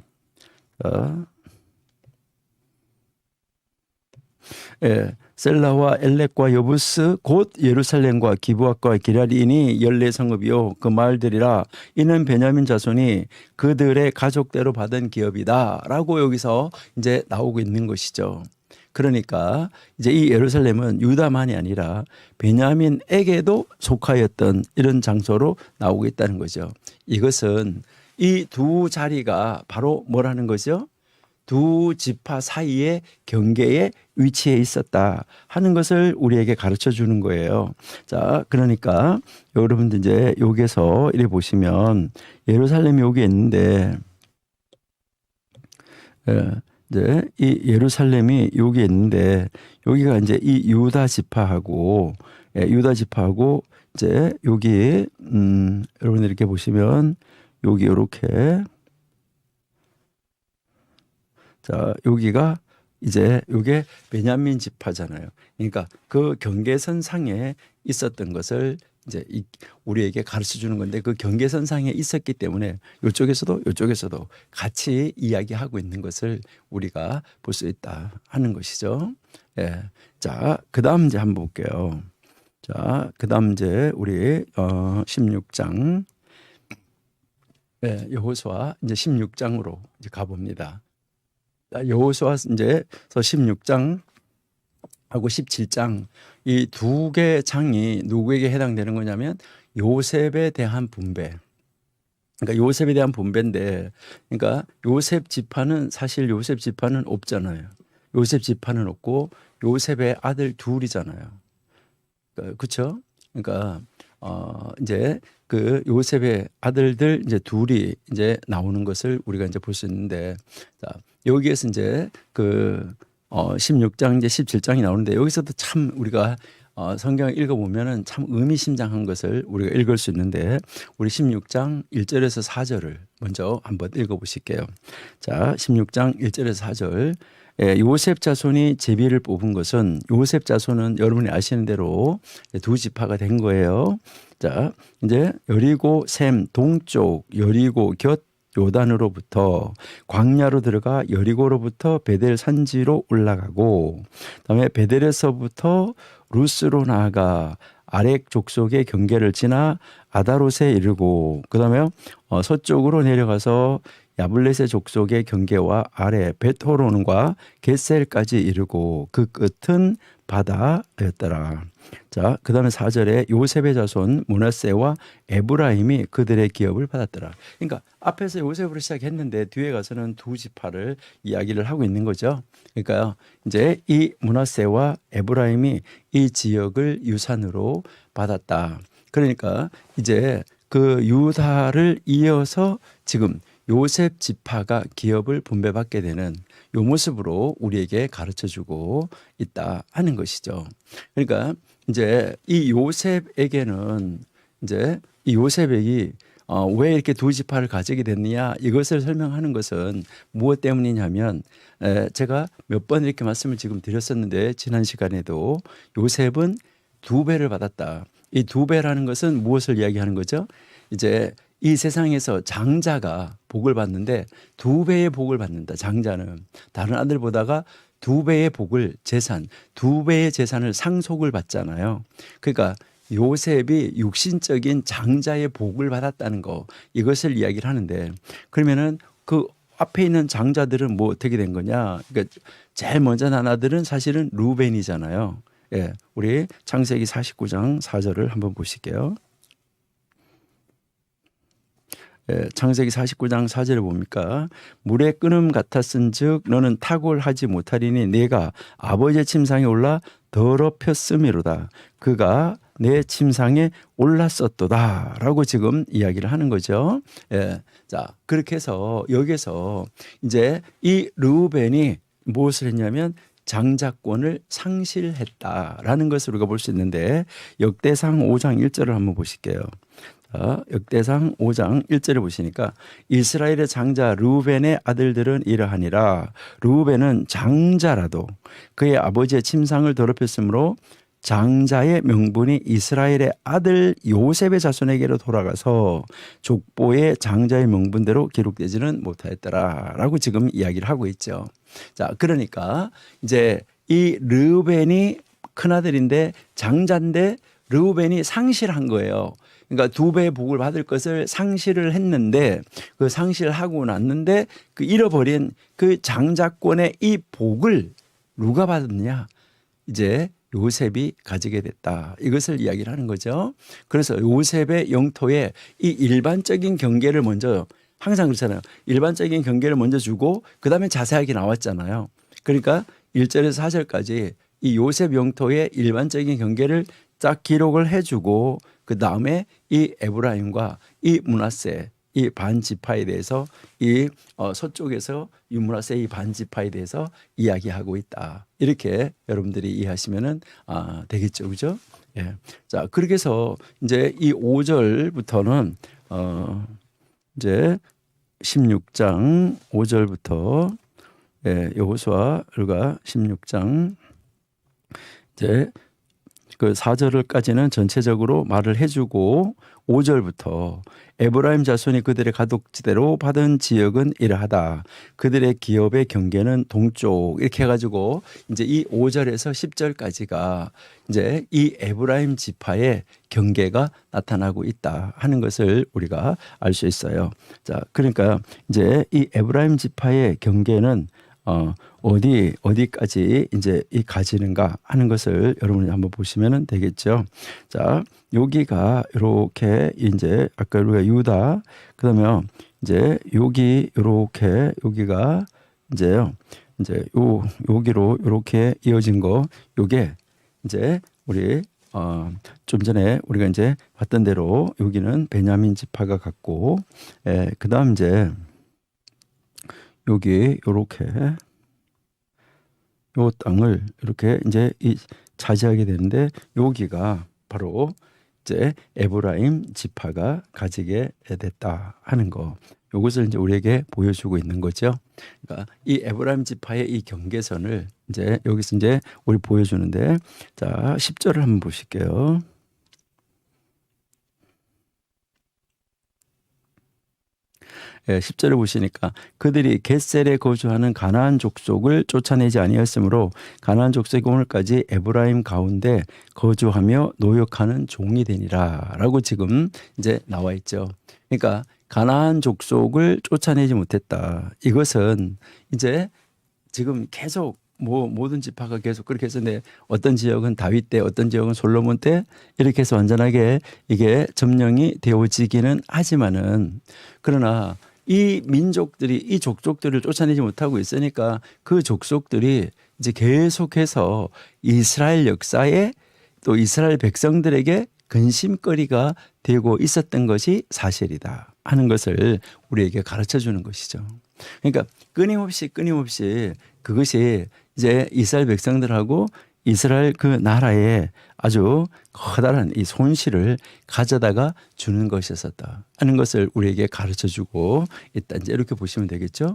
Speaker 1: 예, 셀라와 엘렉과 여부스 곧 예루살렘과 기브앗과 기럇이니 14성읍이요 그 마을들이라 이는 베냐민 자손이 그들의 가족대로 받은 기업이다라고 여기서 이제 나오고 있는 것이죠. 그러니까 이제 이 예루살렘은 유다만이 아니라 베냐민에게도 속하였던 이런 장소로 나오고 있다는 거죠. 이것은 이 두 자리가 바로 뭐라는 거죠? 두 지파 사이의 경계에 위치해 있었다 하는 것을 우리에게 가르쳐 주는 거예요. 자, 그러니까 여러분들 이제 여기서 이래 보시면 예루살렘이 여기 있는데, 이제 이 예루살렘이 여기 있는데 여기가 이제 이 유다 지파하고 이제 여기 여러분 이렇게 보시면 여기 이렇게 자, 여기가 이제 요게 베냐민 지파잖아요. 그러니까 그 경계선 상에 있었던 것을 이제 우리에게 가르쳐 주는 건데 그 경계선 상에 있었기 때문에 이쪽에서도 같이 이야기하고 있는 것을 우리가 볼 수 있다 하는 것이죠. 예. 자, 그다음 이제 한번 볼게요. 자, 그다음 이제 우리 16장 여호수아 이제 16장으로 이제 가봅니다. 여호수아 이제 16장하고 17장 이 두 개의 장이 누구에게 해당되는 거냐면 요셉에 대한 분배. 그러니까 요셉에 대한 분배인데, 그러니까 요셉 지파는 사실 요셉 지파는 없잖아요. 요셉 지파는 없고 요셉의 아들 둘이잖아요. 그렇죠? 그러니까 이제 그 요셉의 아들들 이제 둘이 이제 나오는 것을 우리가 이제 볼 수 있는데, 자, 여기에서 이제 그 16장 이제 17장이 나오는데, 여기서도 참 우리가 성경을 읽어보면은 참 의미심장한 것을 우리가 읽을 수 있는데, 우리 16장 1절에서 4절을 먼저 한번 읽어보실게요. 자, 16장 1절에서 4절. 요셉 자손이 제비를 뽑은 것은, 요셉 자손은 여러분이 아시는 대로 두 지파가 된 거예요. 자, 이제 여리고 셈 동쪽 여리고 곁 요단으로부터 광야로 들어가 여리고로부터 베델 산지로 올라가고, 그다음에 베델에서부터 루스로 나아가 아렉 족속의 경계를 지나 아다롯에 이르고, 그다음에 서쪽으로 내려가서 야블레세 족속의 경계와 아래 베토론과 겟셀까지 이르고 그 끝은 바다였더라. 자, 그다음에 4절에 요셉의 자손 므낫세와 에브라임이 그들의 기업을 받았더라. 그러니까 앞에서 요셉으로 시작했는데 뒤에 가서는 두 지파를 이야기를 하고 있는 거죠. 그러니까 이제 이 므낫세와 에브라임이 이 지역을 유산으로 받았다. 그러니까 이제 그 유다를 이어서 지금 요셉 지파가 기업을 분배받게 되는 요 모습으로 우리에게 가르쳐주고 있다 하는 것이죠. 그러니까 이제 이 요셉에게는 이제 이 요셉이 왜 이렇게 두 지파를 가지게 됐느냐, 이것을 설명하는 것은 무엇 때문이냐면, 제가 몇 번 이렇게 말씀을 지금 드렸었는데, 지난 시간에도 요셉은 두 배를 받았다. 이 두 배라는 것은 무엇을 이야기하는 거죠? 이제 이 세상에서 장자가 복을 받는데 두 배의 복을 받는다. 장자는 다른 아들보다가 두 배의 복을, 재산, 두 배의 재산을 상속을 받잖아요. 그러니까 요셉이 육신적인 장자의 복을 받았다는 거, 이것을 이야기를 하는데, 그러면은 그 앞에 있는 장자들은 뭐 어떻게 된 거냐? 그러니까 제일 먼저 난 아들은 사실은 루벤이잖아요. 예, 우리 창세기 49장 4절을 한번 보실게요. 창세기 49장 4절에 봅니까? 물의 끓음 같았은즉 너는 탁월하지 못하리니 내가 아버지의 침상에 올라 더럽혔음이로다. 그가 내 침상에 올랐었도다 라고 지금 이야기를 하는 거죠. 자, 그렇게 해서 여기서 이제 이 르우벤이 무엇을 했냐면 장자권을 상실했다라는 것을 우리가 볼 수 있는데, 역대상 5장 1절을 한번 보실게요. 역대상 5장 1절에 보시니까 이스라엘의 장자 르우벤의 아들들은 이러하니라. 르우벤은 장자라도 그의 아버지의 침상을 더럽혔으므로 장자의 명분이 이스라엘의 아들 요셉의 자손에게로 돌아가서 족보의 장자의 명분대로 기록되지는 못하였더라라고 지금 이야기를 하고 있죠. 자, 그러니까 이제 이 르우벤이 큰아들인데 장자인데 르우벤이 상실한 거예요. 그러니까 두 배의 복을 받을 것을 상실을 했는데, 그 상실하고 났는데 그 잃어버린 그 장자권의 이 복을 누가 받았느냐? 이제 요셉이 가지게 됐다. 이것을 이야기를 하는 거죠. 그래서 요셉의 영토에 이 일반적인 경계를 먼저, 항상 그렇잖아요. 일반적인 경계를 먼저 주고 그다음에 자세하게 나왔잖아요. 그러니까 1절에서 4절까지 이 요셉 영토의 일반적인 경계를 딱 기록을 해주고, 그 다음에 이 에브라임과 이 므낫세 이 반지파에 대해서 이 서쪽에서 이 므낫세 이 반지파에 대해서 이야기하고 있다. 이렇게 여러분들이 이해하시면은 되겠죠, 그죠? 예. 자, 그렇게 해서 이제 이 5절부터는 이제 16장 5절부터 여호수아가 16장 이제 그 4절까지는 전체적으로 말을 해주고 5절부터 에브라임 자손이 그들의 가독지대로 받은 지역은 이러하다. 그들의 기업의 경계는 동쪽, 이렇게 해가지고 이제 이 5절에서 10절까지가 이제 이 에브라임 지파의 경계가 나타나고 있다 하는 것을 우리가 알 수 있어요. 자, 그러니까 이제 이 에브라임 지파의 경계는 어디까지 이제 이 가지는가 하는 것을 여러분이 한번 보시면 되겠죠. 자, 여기가 이렇게 이제 아까 우리가 유다, 그다음에 이제 여기 이렇게 여기가 이제 여기로 이렇게 이어진 거, 요게 이제 우리 좀 전에 우리가 이제 봤던 대로 여기는 베냐민 지파가 갖고, 그다음 이제 여기 요렇게 요 땅을 이렇게 이제 차지하게 되는데, 여기가 바로 이제 에브라임 지파가 가지게 됐다 하는 거. 이것을 이제 우리에게 보여주고 있는 거죠. 그러니까 이 에브라임 지파의 이 경계선을 이제 여기서 이제 우리 보여주는데, 자 10절을 한번 보실게요. 예, 10절을 보시니까 그들이 겟셀에 거주하는 가나안 족속을 쫓아내지 아니하였으므로 가나안 족속이 오늘까지 에브라임 가운데 거주하며 노역하는 종이 되니라라고 지금 이제 나와 있죠. 그러니까 가나안 족속을 쫓아내지 못했다. 이것은 이제 지금 계속 모든 지파가 계속 그렇게 했었는데, 어떤 지역은 다윗 때, 어떤 지역은 솔로몬 때 이렇게 해서 완전하게 이게 점령이 되어지기는 하지만은, 그러나 이 민족들이 이 족속들을 쫓아내지 못하고 있으니까 그 족속들이 이제 계속해서 이스라엘 역사에 또 이스라엘 백성들에게 근심거리가 되고 있었던 것이 사실이다 하는 것을 우리에게 가르쳐 주는 것이죠. 그러니까 끊임없이 그것이 이제 이스라엘 백성들하고 이스라엘 그 나라에 아주 커다란 이 손실을 가져다가 주는 것이었었다 하는 것을 우리에게 가르쳐 주고 있다. 이제 이렇게 보시면 되겠죠.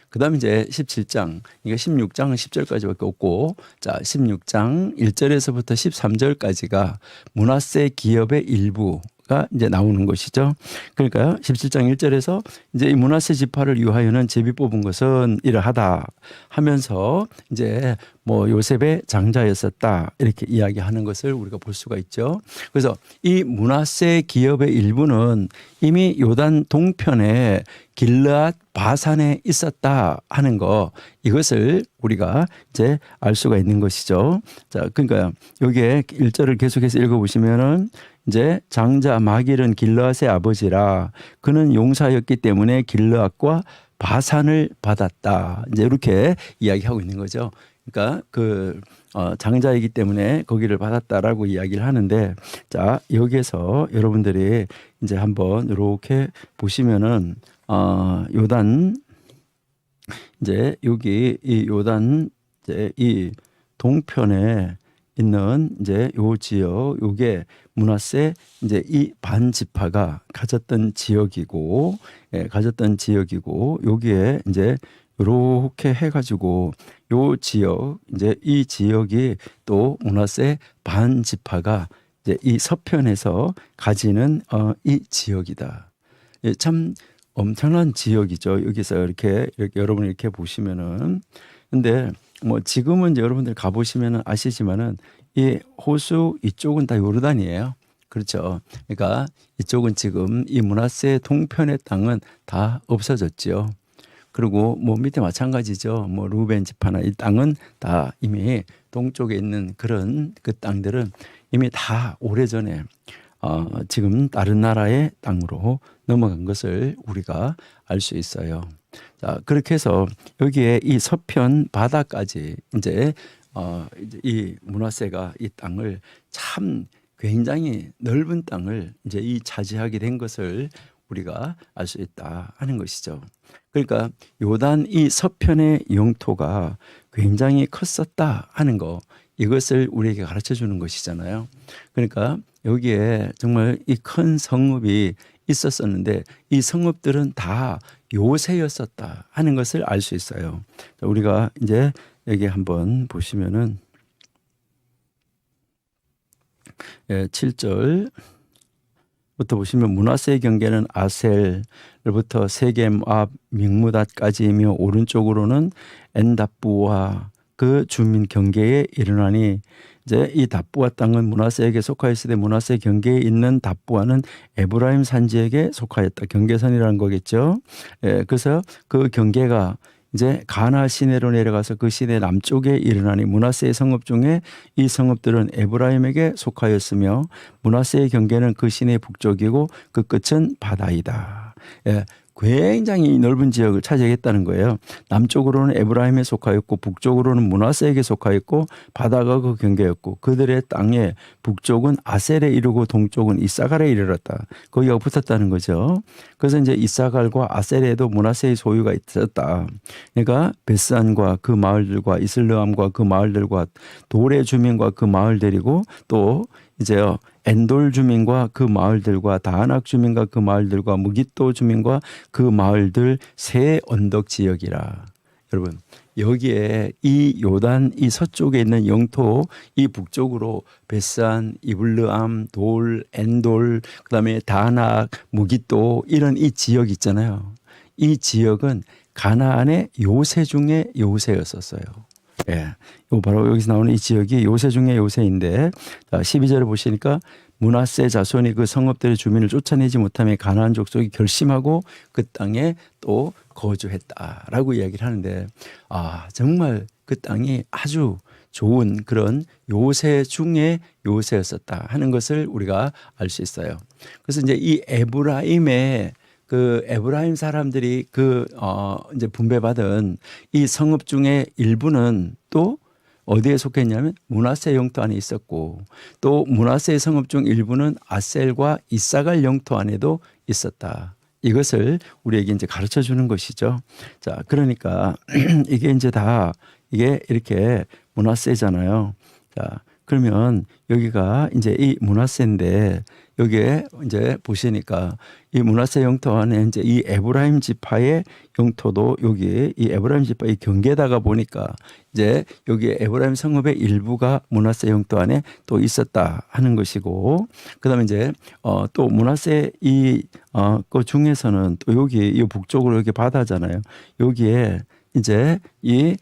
Speaker 1: 그 다음에 이제 17장, 그러니까 16장은 10절까지밖에 없고, 자 16장 1절에서부터 13절까지가 므낫세 기업의 일부가 이제 나오는 것이죠. 그러니까 17장 1절에서 이제 이 므낫세 지파를 위하여는 제비 뽑은 것은 이러하다 하면서 이제 뭐 요셉의 장자였었다 이렇게 이야기하는 것을 우리가 볼 수가 있죠. 그래서 이 므낫세 기업의 일부는 이미 요단 동편에 길르앗 바산에 있었다 하는 거, 이것을 우리가 이제 알 수가 있는 것이죠. 자, 그러니까 여기에 1절을 계속해서 읽어보시면은 이제 장자 마길은 길르앗의 아버지라 그는 용사였기 때문에 길르앗과 바산을 받았다. 이제 이렇게 이야기하고 있는 거죠. 그러니까 그 장자이기 때문에 거기를 받았다라고 이야기를 하는데, 자 여기에서 여러분들이 이제 한번 이렇게 보시면은 요단 이제 여기 이 요단 이제 이 동편에 있는 이제 요 지역, 요게 므낫세 이제 이 반 지파가 가졌던 지역이고, 가졌던 지역이고, 여기에 이제 이렇게 해가지고 요 지역 이제 이 지역이 또 므낫세 반 지파가 이제 이 서편에서 가지는 이 지역이다. 참 엄청난 지역이죠. 여기서 이렇게 여러분 이렇게 보시면은, 근데 뭐 지금은 이제 여러분들 가보시면은 아시지만은 이 호수 이쪽은 다 요르단이에요. 그렇죠. 그러니까 이쪽은 지금 이 므낫세 동편의 땅은 다 없어졌죠. 그리고 뭐 밑에 마찬가지죠. 뭐 루벤 지파나 이 땅은 다 이미 동쪽에 있는 그런 그 땅들은 이미 다 오래전에 지금 다른 나라의 땅으로 넘어간 것을 우리가 알 수 있어요. 자, 그렇게 해서 여기에 이 서편 바다까지 이제 이 므낫세가 이 땅을 참 굉장히 넓은 땅을 이제 이 차지하게 된 것을 우리가 알 수 있다 하는 것이죠. 그러니까 요단 이 서편의 영토가 굉장히 컸었다 하는 거, 이것을 우리에게 가르쳐 주는 것이잖아요. 그러니까 여기에 정말 이 큰 성읍이 있었었는데 이 성읍들은 다 요새였었다 하는 것을 알 수 있어요. 우리가 이제 여기 한번 보시면은 7절부터 보시면 므낫세의 경계는 아셀로부터 세겜 앞 믹무닷까지이며 오른쪽으로는 엔답부와 그 주민 경계에 이르나니, 이제 이 답부아 땅은 므낫세에게 속하였으되 므낫세 경계에 있는 답부아는 에브라임 산지에게 속하였다. 경계선이라는 거겠죠. 그래서 그 경계가 이제 가나 시내로 내려가서 그 시내 남쪽에 이르나니 므낫세의 성읍 중에 이 성읍들은 에브라임에게 속하였으며 므낫세의 경계는 그 시내 북쪽이고 그 끝은 바다이다. 굉장히 넓은 지역을 차지했다는 거예요. 남쪽으로는 에브라임에 속하였고 북쪽으로는 므낫세에게 속하였고 바다가 그 경계였고 그들의 땅에 북쪽은 아셀에 이르고 동쪽은 이사갈에 이르렀다. 거기가 붙었다는 거죠. 그래서 이제 이사갈과 아셀에도 므낫세의 소유가 있었다. 그러니까 베스안과 그 마을들과 이슬르암과 그 마을들과 도레 주민과 그 마을들이고 또 이제요 엔돌 주민과 그 마을들과 다하낙 주민과 그 마을들과 무깃도 주민과 그 마을들 세 언덕 지역이라. 여러분 여기에 이 요단 이 서쪽에 있는 영토 이 북쪽으로 베스안, 이블르암, 돌, 엔돌 그다음에 다하낙, 무깃도 이런 이 지역 있잖아요. 이 지역은 가나안의 요새 중에 요새였었어요. 예, 요 바로 여기서 나오는 이 지역이 요새 중에 요새인데 12절을 보시니까 므낫세 자손이 그 성읍들의 주민을 쫓아내지 못하며 가나안 족속이 결심하고 그 땅에 또 거주했다라고 이야기를 하는데 정말 그 땅이 아주 좋은 그런 요새 중에 요새였었다 하는 것을 우리가 알 수 있어요. 그래서 이제 이 에브라임의 그 에브라임 사람들이 이제 분배받은 이 성읍 중에 일부는 또 어디에 속했냐면 므낫세 영토 안에 있었고 또 므낫세 성읍 중 일부는 아셀과 이사갈 영토 안에도 있었다. 이것을 우리에게 이제 가르쳐 주는 것이죠. 자, 그러니까 이게 이제 다 이게 이렇게 므낫세잖아요. 자, 그러면 여기가 이제 이 므낫세인데 여기에 이제 보시니까 이 므낫세 영토 안에 이제 이 에브라임 지파의 영토도 여기 이 에브라임 지파의 경계다가 보니까 이제 여기 에브라임 성읍의 일부가 므낫세 영토 안에 또 있었다 하는 것이고 그다음에 이제 또 므낫세 그 중에서는 또 여기 이 북쪽으로 여기 바다잖아요. 여기에 이제 이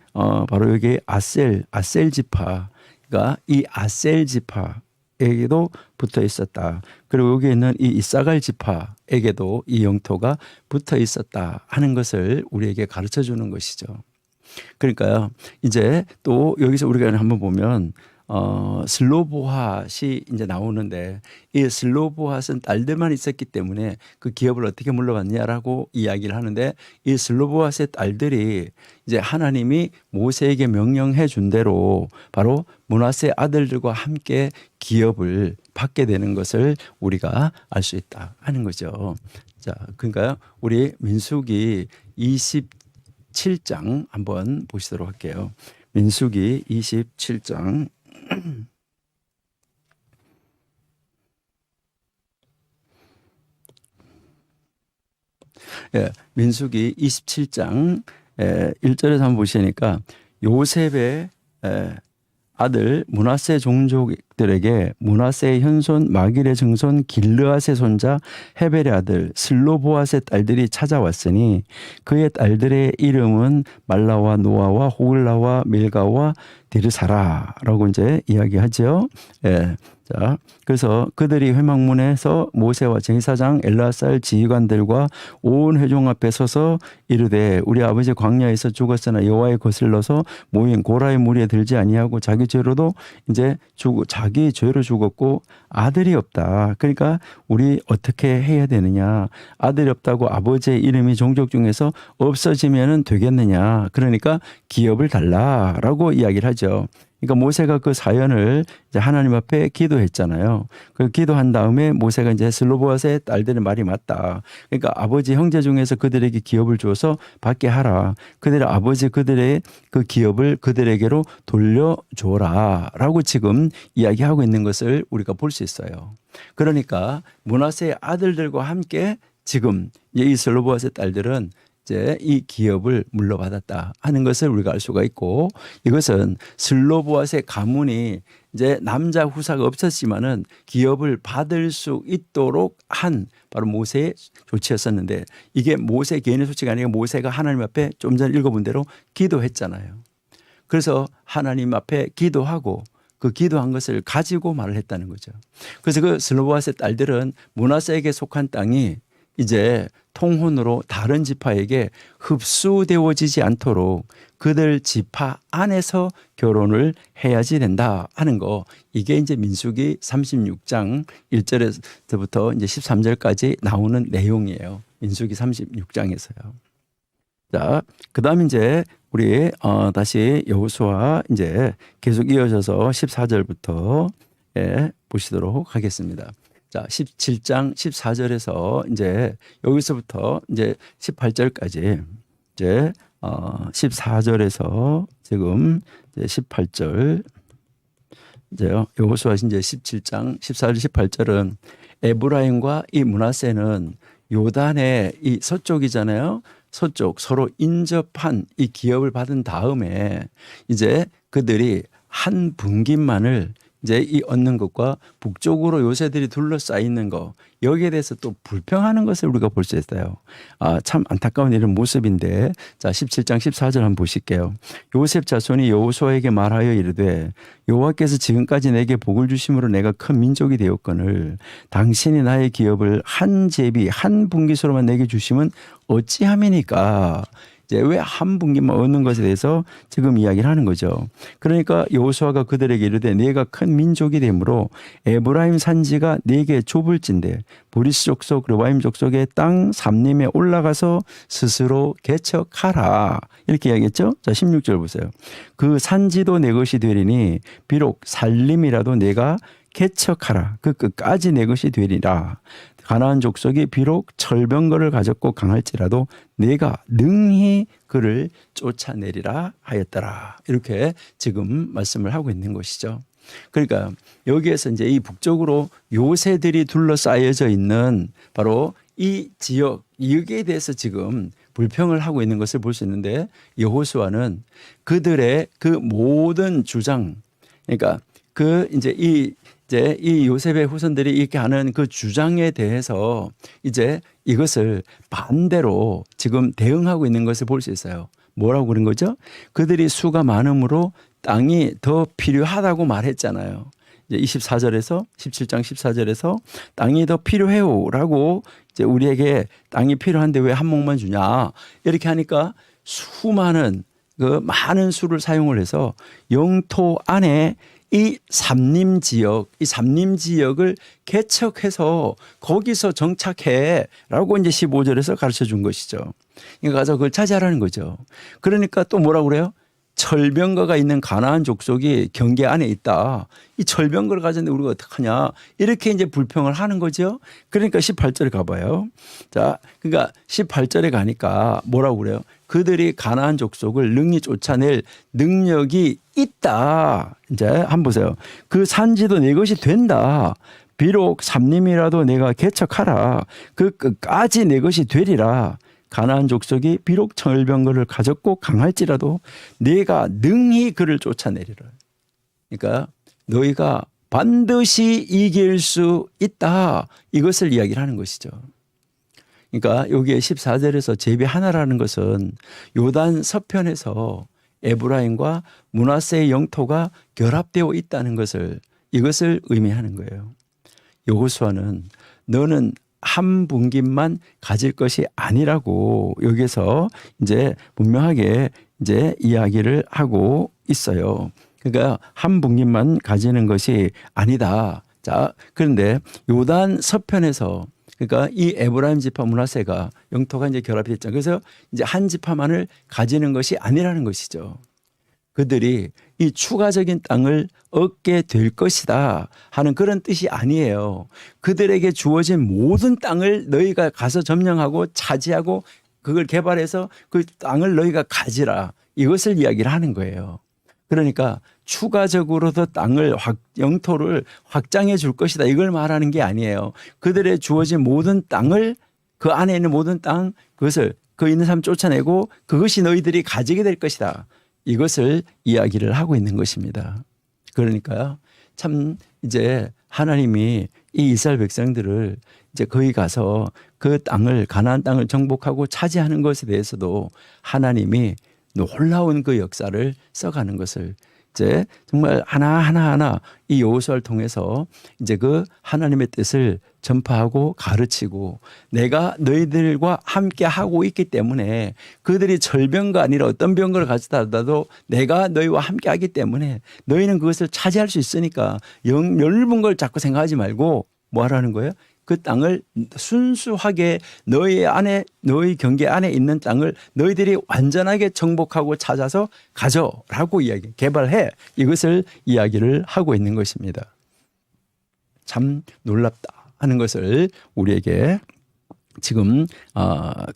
Speaker 1: 바로 여기 아셀 지파 그러니까 이 아셀 지파에게도 붙어 있었다. 그리고 여기 있는 이 이사갈 지파에게도 이 영토가 붙어 있었다 하는 것을 우리에게 가르쳐 주는 것이죠. 그러니까요. 이제 또 여기서 우리가 한번 보면 슬로보핫이 이제 나오는데 이 슬로보핫은 딸들만 있었기 때문에 그 기업을 어떻게 물러갔냐라고 이야기를 하는데 이 슬로보핫의 딸들이 이제 하나님이 모세에게 명령해 준 대로 바로 므낫세 아들들과 함께 기업을 받게 되는 것을 우리가 알 수 있다 하는 거죠. 자, 그러니까요. 우리 민수기 27장 한번 보시도록 할게요. 민수기 27장 예, 민수기 27장 1절에서 한번 보시니까 요셉의 아들 므낫세 종족들에게 므낫세의 현손 마길의 증손 길르앗의 손자 헤벨의 아들 슬로보앗의 딸들이 찾아왔으니 그의 딸들의 이름은 말라와 노아와 호글라와 밀가와 디르사라라고 이제 이야기하죠. 예. 자, 그래서 그들이 회막문에서 모세와 제사장 엘라살 지휘관들과 온 회중 앞에 서서 이르되 우리 아버지 광야에서 죽었으나 여호와의 거슬러서 모인 고라의 무리에 들지 아니하고 자기 죄로도 이제 자기 죄로 죽었고 아들이 없다. 그러니까 우리 어떻게 해야 되느냐? 아들이 없다고 아버지의 이름이 종족 중에서 없어지면은 되겠느냐? 그러니까 기업을 달라라고 이야기를 하죠. 그러니까 모세가 그 사연을 이제 하나님 앞에 기도했잖아요. 그 기도한 다음에 모세가 이제 슬로보앗의 딸들의 말이 맞다. 그러니까 아버지 형제 중에서 그들에게 기업을 주어서 받게 하라. 그들의 아버지 그들의 그 기업을 그들에게로 돌려줘라라고 지금 이야기하고 있는 것을 우리가 볼 수 있어요. 그러니까 므낫세의 아들들과 함께 지금 이 슬로보앗의 딸들은 이제 이 기업을 물려받았다 하는 것을 우리가 알 수가 있고 이것은 슬로보앗의 가문이 이제 남자 후사가 없었지만은 기업을 받을 수 있도록 한 바로 모세의 조치였었는데 이게 모세 개인의 조치가 아니라 모세가 하나님 앞에 좀 전에 읽어본 대로 기도했잖아요. 그래서 하나님 앞에 기도하고 그 기도한 것을 가지고 말을 했다는 거죠. 그래서 그 슬로보앗의 딸들은 므낫세에게 속한 땅이 이제 통혼으로 다른 지파에게 흡수되어지지 않도록 그들 지파 안에서 결혼을 해야지 된다 하는 거 이게 이제 민수기 36장 1절에서부터 이제 13절까지 나오는 내용이에요. 민수기 36장에서요. 자, 그다음 이제 우리 다시 여호수아 이제 계속 이어져서 14절부터 보시도록 하겠습니다. 자, 17장 14절에서 이제 여기서부터 이제 18절까지 이제 14절에서 지금 이제 18절 이제요. 여호수아 이제 17장 14절 18절은 에브라임과 이 므낫세는 요단의 이 서쪽이잖아요. 서쪽 서로 인접한 이 기업을 받은 다음에 이제 그들이 한 분기만을 이제 이 얻는 것과 북쪽으로 요새들이 둘러싸여 있는 거 여기에 대해서 또 불평하는 것을 우리가 볼 수 있어요. 참 안타까운 이런 모습인데 자 17장 14절 한번 보실게요. 요셉 자손이 여호수아에게 말하여 이르되 여호와께서 지금까지 내게 복을 주심으로 내가 큰 민족이 되었거늘 당신이 나의 기업을 한 제비 한 분기수로만 내게 주시면 어찌함이니까. 이제 왜 한 분기만 얻는 것에 대해서 지금 이야기를 하는 거죠. 그러니까 여호수아가 그들에게 이르되 네가 큰 민족이 되므로 에브라임 산지가 네게 좁을진대 브리스 족속 르바임 족속의 땅 삼림에 올라가서 스스로 개척하라 이렇게 이야기했죠. 자 16절 보세요. 그 산지도 내 것이 되리니 비록 살림이라도 내가 개척하라 그 끝까지 내 것이 되리라. 가나안 족속이 비록 철병거를 가졌고 강할지라도 내가 능히 그를 쫓아내리라 하였더라. 이렇게 지금 말씀을 하고 있는 것이죠. 그러니까 여기에서 이제 이 북쪽으로 요새들이 둘러싸여져 있는 바로 이 지역, 여기에 대해서 지금 불평을 하고 있는 것을 볼 수 있는데 여호수아는 그들의 그 모든 주장, 그러니까 이제 이 요셉의 후손들이 이렇게 하는 그 주장에 대해서 이제 이것을 반대로 지금 대응하고 있는 것을 볼 수 있어요. 뭐라고 그런 거죠? 그들이 수가 많으므로 땅이 더 필요하다고 말했잖아요. 이제 24절에서 17장 14절에서 땅이 더 필요해요라고 이제 우리에게 땅이 필요한데 왜 한 몫만 주냐 이렇게 하니까 수많은 그 많은 수를 사용을 해서 영토 안에 이 삼림 지역을 개척해서 거기서 정착해라고 이제 15절에서 가르쳐 준 것이죠. 그러니까 가서 그걸 차지하라는 거죠. 그러니까 또 뭐라고 그래요? 철병거가 있는 가나안 족속이 경계 안에 있다. 이 철병거를 가졌는데 우리가 어떡하냐. 이렇게 이제 불평을 하는 거죠. 그러니까 18절에 가봐요. 자, 그러니까 18절에 가니까 뭐라고 그래요? 그들이 가나안 족속을 능히 쫓아낼 능력이 있다. 이제 한번 보세요. 그 산지도 내 것이 된다. 비록 삼림이라도 내가 개척하라. 그 끝까지 내 것이 되리라. 가나안 족속이 비록 철병거를 가졌고 강할지라도 네가 능히 그를 쫓아내리라. 그러니까 너희가 반드시 이길 수 있다. 이것을 이야기를 하는 것이죠. 그러니까 여기에 14절에서 제비 하나라는 것은 요단 서편에서 에브라임과 므낫세의 영토가 결합되어 있다는 것을 이것을 의미하는 거예요. 여호수아는 너는 한 분기만 가질 것이 아니라고 여기서 이제 분명하게 이제 이야기를 하고 있어요. 그러니까 한 분기만 가지는 것이 아니다. 자, 그런데 요단 서편에서 그러니까 이 에브라임 지파 므낫세가 영토가 이제 결합됐죠. 그래서 이제 한 지파만을 가지는 것이 아니라는 것이죠. 그들이 이 추가적인 땅을 얻게 될 것이다 하는 그런 뜻이 아니에요. 그들에게 주어진 모든 땅을 너희가 가서 점령하고 차지하고 그걸 개발해서 그 땅을 너희가 가지라. 이것을 이야기를 하는 거예요. 그러니까 추가적으로 더 영토를 확장해 줄 것이다. 이걸 말하는 게 아니에요. 그들의 주어진 모든 땅을 그 안에 있는 모든 땅 그것을 그 있는 사람 쫓아내고 그것이 너희들이 가지게 될 것이다. 이것을 이야기를 하고 있는 것입니다. 그러니까요. 참 이제 하나님이 이 이스라엘 백성들을 이제 거기 가서 그 땅을 가나안 땅을 정복하고 차지하는 것에 대해서도 하나님이 놀라운 그 역사를 써가는 것을 이제 정말 하나하나 이 여호수아를 통해서 이제 그 하나님의 뜻을 전파하고 가르치고 내가 너희들과 함께 하고 있기 때문에 그들이 절병가 아니라 어떤 병거를 가지다 하더라도 내가 너희와 함께 하기 때문에 너희는 그것을 차지할 수 있으니까 넓은 걸 자꾸 생각하지 말고 뭐 하라는 거예요? 그 땅을 순수하게 너희 경계 안에 있는 땅을 너희들이 완전하게 정복하고 찾아서 가져라고 개발해. 이것을 이야기를 하고 있는 것입니다. 참 놀랍다 하는 것을 우리에게 지금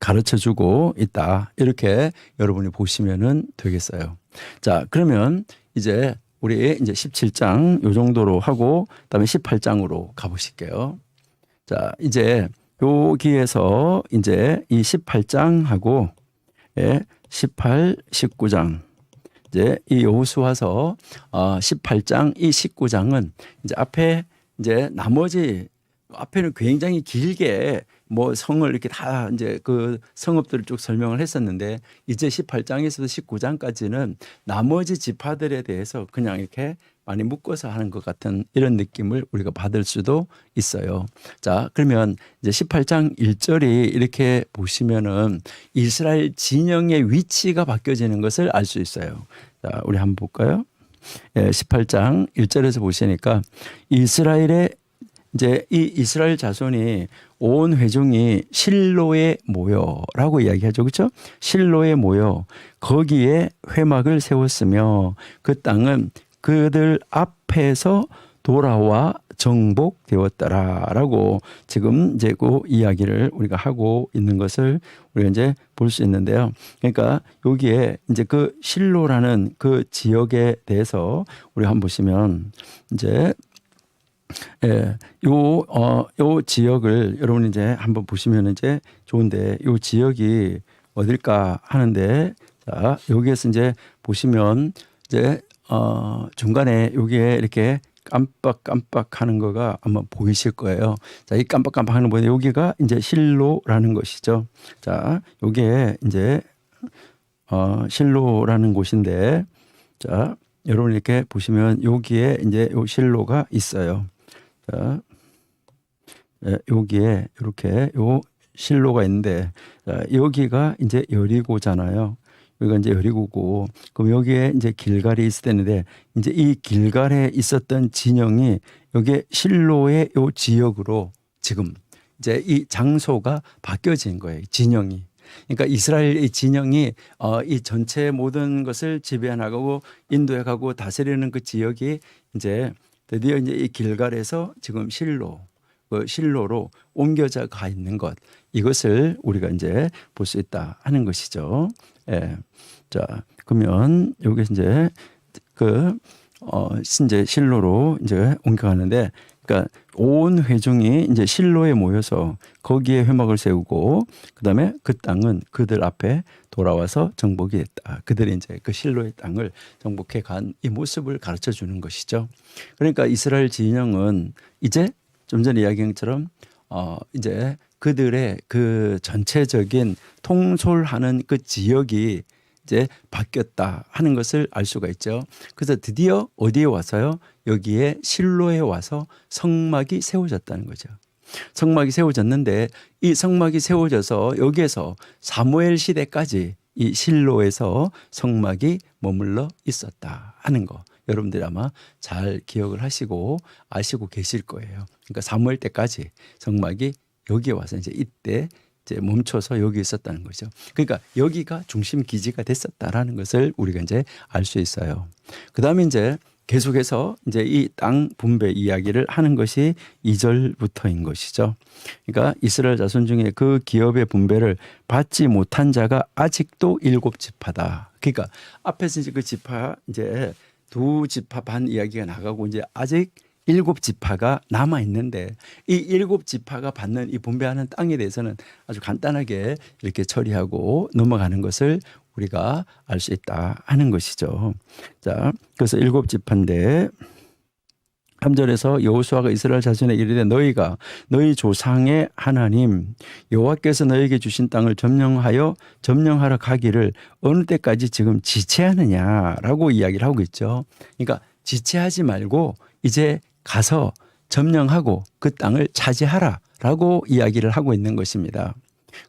Speaker 1: 가르쳐주고 있다. 이렇게 여러분이 보시면 되겠어요. 자, 그러면 이제 우리 이제 17장 요 정도로 하고 그다음에 18장으로 가보실게요. 자, 이제 여기에서 이제 이 18장하고 18, 19장 이제 이 여호수아서 18장 이 19장은 이제 앞에 이제 나머지 앞에는 굉장히 길게 뭐 성을 이렇게 다 이제 그 성읍들을 쭉 설명을 했었는데 이제 18장에서도 19장까지는 나머지 지파들에 대해서 그냥 이렇게 많이 묶어서 하는 것 같은 이런 느낌을 우리가 받을 수도 있어요. 자, 그러면 이제 18장 1절이 이렇게 보시면은 이스라엘 진영의 위치가 바뀌어지는 것을 알 수 있어요. 자, 우리 한번 볼까요? 18장 1절에서 보시니까 이스라엘의 이제 이 이스라엘 자손이 온 회중이 실로에 모여라고 이야기하죠. 그렇죠? 실로에 모여 거기에 회막을 세웠으며 그 땅은 그들 앞에서 돌아와 정복되었더라라고 지금 이제 그 이야기를 우리가 하고 있는 것을 우리가 이제 볼 수 있는데요. 그러니까 여기에 이제 그 실로라는 그 지역에 대해서 우리 한번 보시면 이제 요 지역을 여러분 이제 한번 보시면 이제 좋은데 요 지역이 어딜까 하는데 자, 여기에서 이제 보시면 이제 중간에 여기에 이렇게 깜빡깜빡 하는 거가 아마 보이실 거예요. 자, 이 깜빡깜빡 하는 거에 여기가 이제 실로라는 것이죠. 자, 여기에 이제 실로라는 곳인데 자, 여러분 이렇게 보시면 여기에 이제 요 실로가 있어요. 자, 여기에 이렇게 요 실로가 있는데 자, 여기가 이제 여리고잖아요. 여기가 이제 여리고고 그럼 여기에 이제 길갈이 있을 때인데 이제 이 길갈에 있었던 진영이 여기 실로의 요 지역으로 지금 이제 이 장소가 바뀌어진 거예요. 진영이. 그러니까 이스라엘의 진영이 이 전체 모든 것을 지배해 나가고 인도해 가고 다스리는 그 지역이 이제 드디어 이제 이 길갈에서 지금 실로로 옮겨져 가 있는 것 이것을 우리가 이제 볼 수 있다 하는 것이죠. 예. 자, 그러면 여기 이제 이제 실로로 이제 옮겨가는데, 그러니까 온 회중이 이제 실로에 모여서 거기에 회막을 세우고, 그다음에 그 땅은 그들 앞에 돌아와서 정복이 됐다. 그들이 이제 그 실로의 땅을 정복해 간 이 모습을 가르쳐 주는 것이죠. 그러니까 이스라엘 진영은 이제 좀 전에 이야기한 것처럼 이제 그들의 그 전체적인 통솔하는 그 지역이 이제 바뀌었다 하는 것을 알 수가 있죠. 그래서 드디어 어디에 와서요? 여기에 실로에 와서 성막이 세워졌다는 거죠. 성막이 세워졌는데 이 성막이 세워져서 여기에서 사무엘 시대까지 이 실로에서 성막이 머물러 있었다 하는 거. 여러분들이 아마 잘 기억을 하시고 아시고 계실 거예요. 그러니까 사무엘 때까지 성막이 여기에 와서 이제 이때 이제 멈춰서 여기 있었다는 거죠. 그러니까 여기가 중심 기지가 됐었다라는 것을 우리가 이제 알 수 있어요. 그다음에 이제 계속해서 이제 이 땅 분배 이야기를 하는 것이 2절부터인 것이죠. 그러니까 이스라엘 자손 중에 그 기업의 분배를 받지 못한 자가 아직도 7지파다. 그러니까 앞에서 이제 그 지파 이제 2지파 반 이야기가 나가고 이제 아직 7지파가 남아 있는데 이 7지파가 받는 이 분배하는 땅에 대해서는 아주 간단하게 이렇게 처리하고 넘어가는 것을 우리가 알 수 있다 하는 것이죠. 자, 그래서 7지파인데 3절에서 여호수아가 이스라엘 자손에게 이르되 너희가 너희 조상의 하나님 여호와께서 너희에게 주신 땅을 점령하러 가기를 어느 때까지 지금 지체하느냐라고 이야기를 하고 있죠. 그러니까 지체하지 말고 이제 가서 점령하고 그 땅을 차지하라라고 이야기를 하고 있는 것입니다.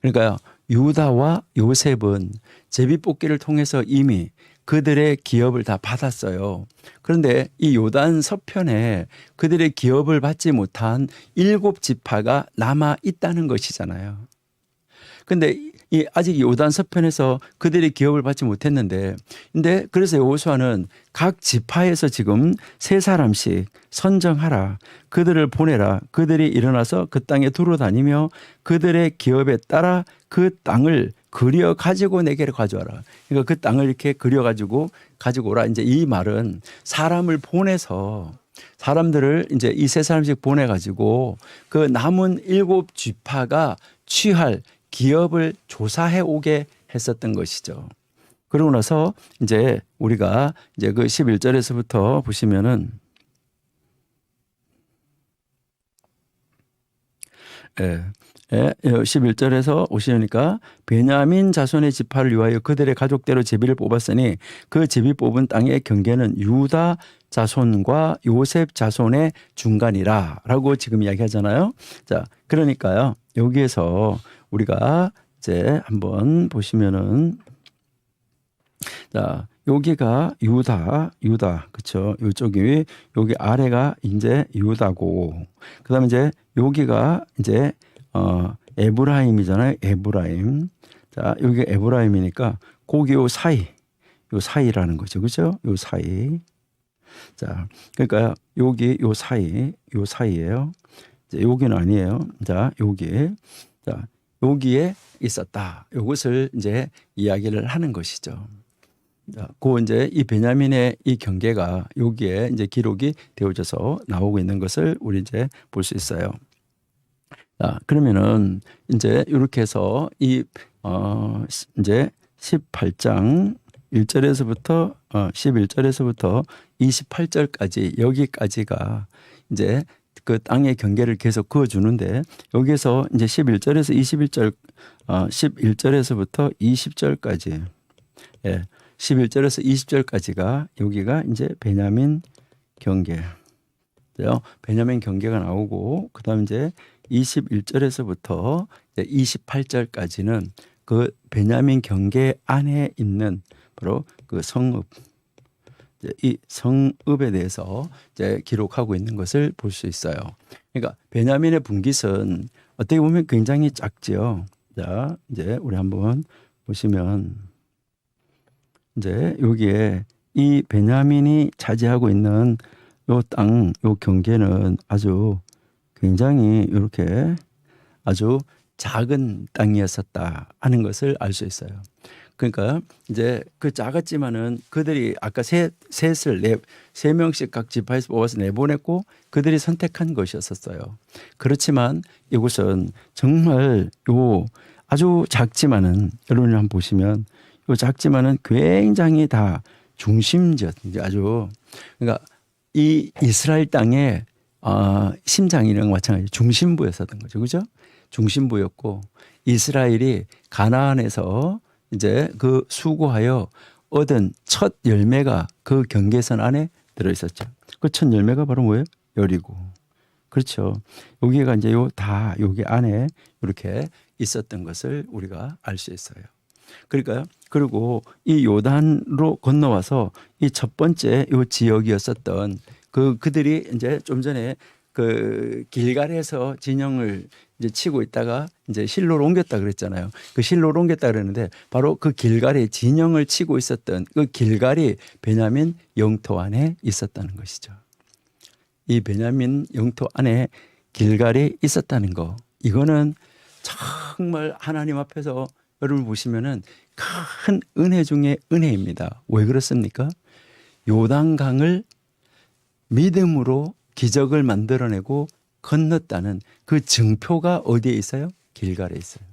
Speaker 1: 그러니까 유다와 요셉은 제비뽑기를 통해서 이미 그들의 기업을 다 받았어요. 그런데 이 요단 서편에 그들의 기업을 받지 못한 7지파가 남아 있다는 것이잖아요. 근데 이 아직 요단 서편에서 그들이 기업을 받지 못했는데, 근데 그래서 여호수아는 각 지파에서 지금 3사람씩 선정하라, 그들을 보내라, 그들이 일어나서 그 땅에 두루 다니며 그들의 기업에 따라 그 땅을 그려 가지고 내게로 가져와라. 그러니까 그 땅을 이렇게 그려 가지고 오라. 이제 이 말은 사람을 보내서, 사람들을 이제 이 3사람씩 보내 가지고 그 남은 7지파가 취할 기업을 조사해 오게 했었던 것이죠. 그러고 나서 이제 우리가 이제 그 11절에서부터 보시면은, 11절에서 오시니까 베냐민 자손의 지파를 위하여 그들의 가족대로 제비를 뽑았으니 그 제비 뽑은 땅의 경계는 유다 자손과 요셉 자손의 중간이라 라고 지금 이야기하잖아요. 자, 그러니까요, 여기에서 우리가 이제 한번 보시면은, 자, 여기가 유다, 그쵸? 이쪽이, 여기 아래가 이제 유다고, 그 다음에 이제 여기가 이제, 에브라임이잖아요. 에브라임. 자, 여기 에브라임이니까, 거기 요 사이라는 거죠. 그죠? 요 사이. 자, 그러니까 여기 요 사이예요. 이제 여기는 아니에요. 자, 여기. 자, 여기에 있었다. 이것을 이제 이야기를 하는 것이죠. 자, 그 이제 이 베냐민의 이 경계가 여기에 이제 기록이 되어져서 나오고 있는 것을 우리 이제 볼 수 있어요. 자, 그러면은 이제 이렇게 해서 이 이제 18장 1절에서부터 11절에서부터 28절까지 여기까지가 이제 그 땅의 경계를 계속 그어주는데, 여기에서 이제 11절에서 21절, 11절에서부터 20절까지, 11절에서 20절까지가 여기가 이제 베냐민 경계, 베냐민 경계가 나오고, 그 다음 이제 21절에서부터 28절까지는 그 베냐민 경계 안에 있는 바로 그 성읍, 이 성읍에 대해서 이제 기록하고 있는 것을 볼 수 있어요. 그러니까 베냐민의 분깃은 어떻게 보면 굉장히 작지요. 자, 이제 우리 한번 보시면, 이제 여기에 이 베냐민이 차지하고 있는 요 땅, 요 경계는 아주 굉장히 이렇게 아주 작은 땅이었었다 하는 것을 알 수 있어요. 그러니까 이제 그 작았지만은 그들이 아까 세 명씩 각 지파에서 뽑아서 내보냈고 그들이 선택한 것이었었어요. 그렇지만 이곳은 정말 요 아주 작지만은, 여러분이 한번 보시면 요 작지만은 굉장히 다 중심지역, 아주, 그러니까 이 이스라엘 땅의 심장이랑 마찬가지 중심부였었던 거죠. 그죠? 중심부였고, 이스라엘이 가나안에서 이제 그 수고하여 얻은 첫 열매가 그 경계선 안에 들어있었죠. 그 첫 열매가 바로 뭐예요? 여리고. 그렇죠. 여기가 이제 다 여기 안에 이렇게 있었던 것을 우리가 알 수 있어요. 그러니까, 그리고 이 요단으로 건너와서 이 첫 번째 요 지역이었었던 그들이 이제 좀 전에 그 길갈에서 진영을 이제 치고 있다가 이제 실로로 옮겼다 그랬잖아요. 그 실로로 옮겼다 그랬는데 바로 그 길갈에 진영을 치고 있었던 그 길갈이 베냐민 영토 안에 있었다는 것이죠. 이 베냐민 영토 안에 길갈이 있었다는 거, 이거는 정말 하나님 앞에서 여러분 보시면은 큰 은혜 중에 은혜입니다. 왜 그렇습니까? 요단강을 믿음으로 기적을 만들어내고 건넜다는 그 증표가 어디에 있어요? 길갈에 있어요.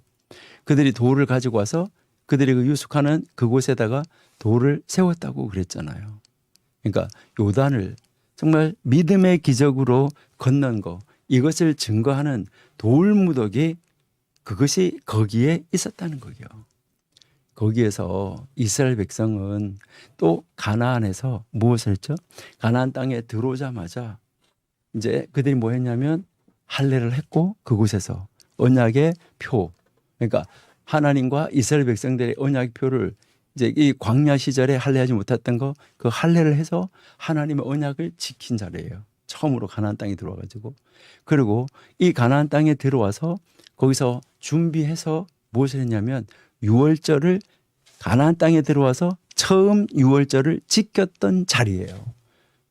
Speaker 1: 그들이 돌을 가지고 와서 그들이 그 유숙하는 그곳에다가 돌을 세웠다고 그랬잖아요. 그러니까 요단을 정말 믿음의 기적으로 건넌 거, 이것을 증거하는 돌무더기, 그것이 거기에 있었다는 거예요. 거기에서 이스라엘 백성은 또 가나안에서 무엇을 했죠? 가나안 땅에 들어오자마자 이제 그들이 뭐 했냐면 할례를 했고, 그곳에서 언약의 표, 그러니까 하나님과 이스라엘 백성들의 언약의 표를 이제 이 광야 시절에 할례하지 못했던 거 그 할례를 해서 하나님의 언약을 지킨 자리예요. 처음으로 가나안 땅에 들어와 가지고 그리고 이 가나안 땅에 들어와서 거기서 준비해서 무엇을 했냐면 유월절을 가나안 땅에 들어와서 처음 유월절을 지켰던 자리예요.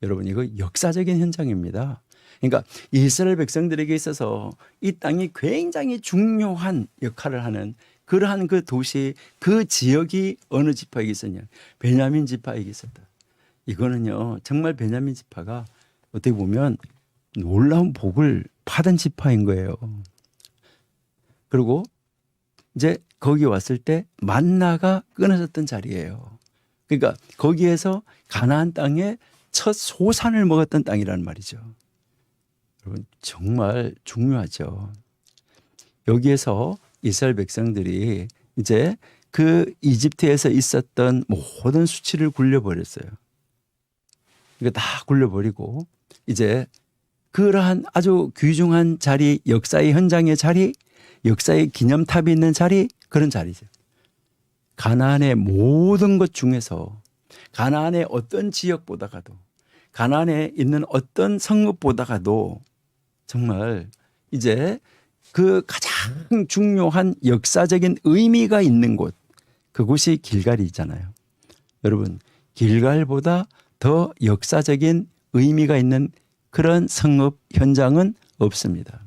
Speaker 1: 여러분 이거 역사적인 현장입니다. 그러니까 이스라엘 백성들에게 있어서 이 땅이 굉장히 중요한 역할을 하는 그러한 그 도시 그 지역이 어느 지파에게 있었냐 베냐민 지파에게 있었다. 이거는요 정말 베냐민 지파가 어떻게 보면 놀라운 복을 받은 지파인 거예요. 그리고 이제 거기 왔을 때 만나가 끊어졌던 자리예요. 그러니까 거기에서 가나안 땅에 첫 소산을 먹었던 땅이라는 말이죠. 여러분 정말 중요하죠. 여기에서 이스라엘 백성들이 이제 그 이집트에서 있었던 모든 수치를 굴려버렸어요. 이거 다 굴려버리고 이제 그러한 아주 귀중한 자리, 역사의 현장의 자리, 역사의 기념탑이 있는 자리, 그런 자리죠. 가나안의 모든 것 중에서 가나안의 어떤 지역보다가도 가나안에 있는 어떤 성읍보다가도 정말 이제 그 가장 중요한 역사적인 의미가 있는 곳, 그곳이 길갈이잖아요. 여러분, 길갈보다 더 역사적인 의미가 있는 그런 성읍 현장은 없습니다.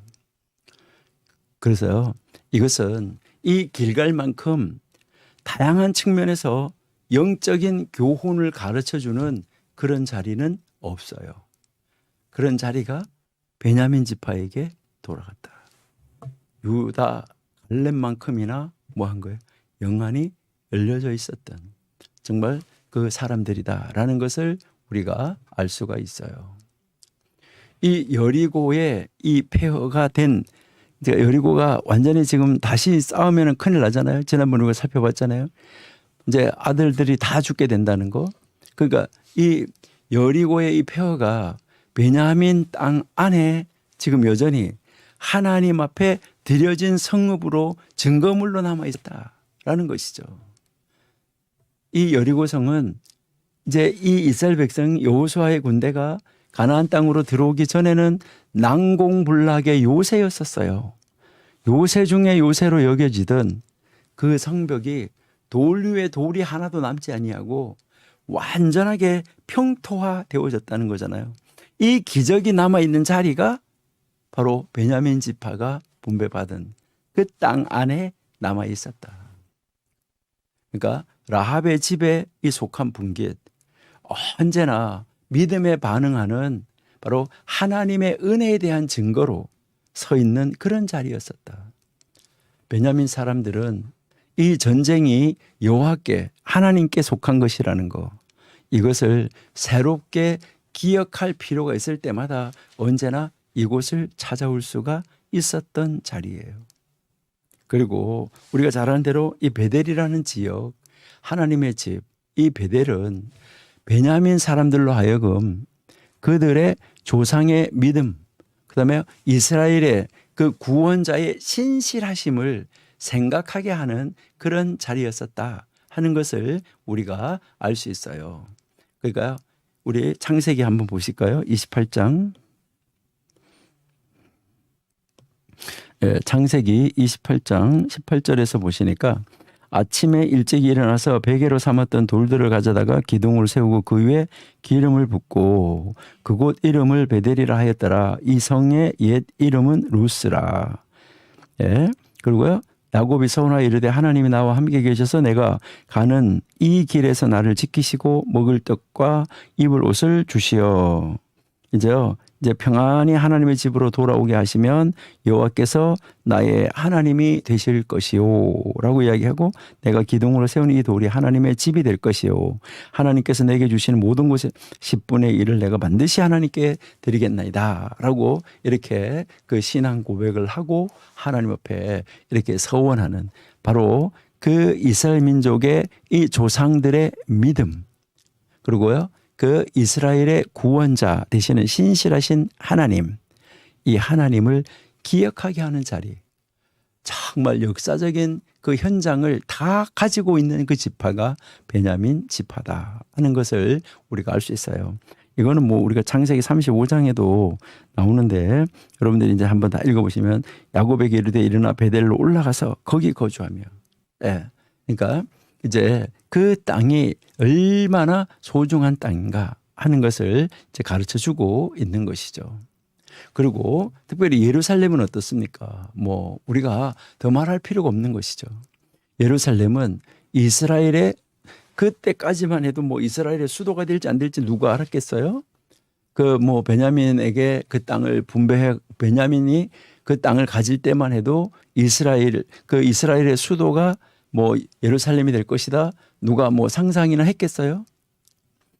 Speaker 1: 그래서 이것은 이 길갈만큼 다양한 측면에서 영적인 교훈을 가르쳐주는 그런 자리는 없어요. 그런 자리가 베냐민 지파에게 돌아갔다. 유다 갈렙만큼이나 뭐 한 거예요? 영안이 열려져 있었던 정말 그 사람들이다라는 것을 우리가 알 수가 있어요. 이 여리고의 이 폐허가 된 여리고가 완전히 지금 다시 싸우면 큰일 나잖아요. 지난번에 우리가 살펴봤잖아요. 이제 아들들이 다 죽게 된다는 거. 그러니까 이 여리고의 이 폐허가 베냐민 땅 안에 지금 여전히 하나님 앞에 드려진 성읍으로 증거물로 남아 있다라는 것이죠. 이 여리고성은 이제 이 이스라엘 백성 여호수아의 군대가 가나안 땅으로 들어오기 전에는 난공불락의 요새였었어요. 요새 중에 요새로 여겨지던 그 성벽이 돌 위에 돌이 하나도 남지 아니하고 완전하게 평토화되어졌다는 거잖아요. 이 기적이 남아있는 자리가 바로 베냐민 지파가 분배받은 그 땅 안에 남아 있었다. 그러니까 라합의 집에 이 속한 분깃, 언제나 믿음에 반응하는 바로 하나님의 은혜에 대한 증거로 서 있는 그런 자리였었다. 베냐민 사람들은 이 전쟁이 여호와께 하나님께 속한 것이라는 거, 이것을 새롭게 기억할 필요가 있을 때마다 언제나 이곳을 찾아올 수가 있었던 자리예요. 그리고 우리가 잘 아는 대로 이 베델이라는 지역, 하나님의 집, 이 베델은 베냐민 사람들로 하여금 그들의 조상의 믿음, 그다음에 이스라엘의 그 구원자의 신실하심을 생각하게 하는 그런 자리였었다 하는 것을 우리가 알 수 있어요. 그러니까 우리 창세기 한번 보실까요? 28장. 창세기 28장 18절에서 보시니까 아침에 일찍 일어나서 베개로 삼았던 돌들을 가져다가 기둥을 세우고 그 위에 기름을 붓고 그곳 이름을 베델이라 하였더라. 이 성의 옛 이름은 루스라. 예. 그리고요. 야곱이 서운하여 이르되 하나님이 나와 함께 계셔서 내가 가는 이 길에서 나를 지키시고 먹을 떡과 입을 옷을 주시어. 이제 평안히 하나님의 집으로 돌아오게 하시면 여호와께서 나의 하나님이 되실 것이요 라고 이야기하고 내가 기둥으로 세운 이 돌이 하나님의 집이 될 것이요 하나님께서 내게 주시는 모든 것의 10분의 1을 내가 반드시 하나님께 드리겠나이다 라고 이렇게 그 신앙 고백을 하고 하나님 앞에 이렇게 서원하는 바로 그 이스라엘 민족의 이 조상들의 믿음, 그리고요 그 이스라엘의 구원자 되시는 신실하신 하나님, 이 하나님을 기억하게 하는 자리, 정말 역사적인 그 현장을 다 가지고 있는 그 지파가 베냐민 지파다 하는 것을 우리가 알 수 있어요. 이거는 뭐 우리가 창세기 35장에도 나오는데 여러분들이 이제 한번 다 읽어보시면 야곱에게 이르되 일어나 베델로 올라가서 거기 거주하며. 예. 그러니까 이제 그 땅이 얼마나 소중한 땅인가 하는 것을 이제 가르쳐 주고 있는 것이죠. 그리고 특별히 예루살렘은 어떻습니까? 뭐 우리가 더 말할 필요가 없는 것이죠. 예루살렘은 이스라엘의 그때까지만 해도 뭐 이스라엘의 수도가 될지 안 될지 누가 알았겠어요? 그 뭐 베냐민에게 그 땅을 분배해 베냐민이 그 땅을 가질 때만 해도 이스라엘의 수도가 뭐 예루살렘이 될 것이다. 누가 뭐 상상이나 했겠어요?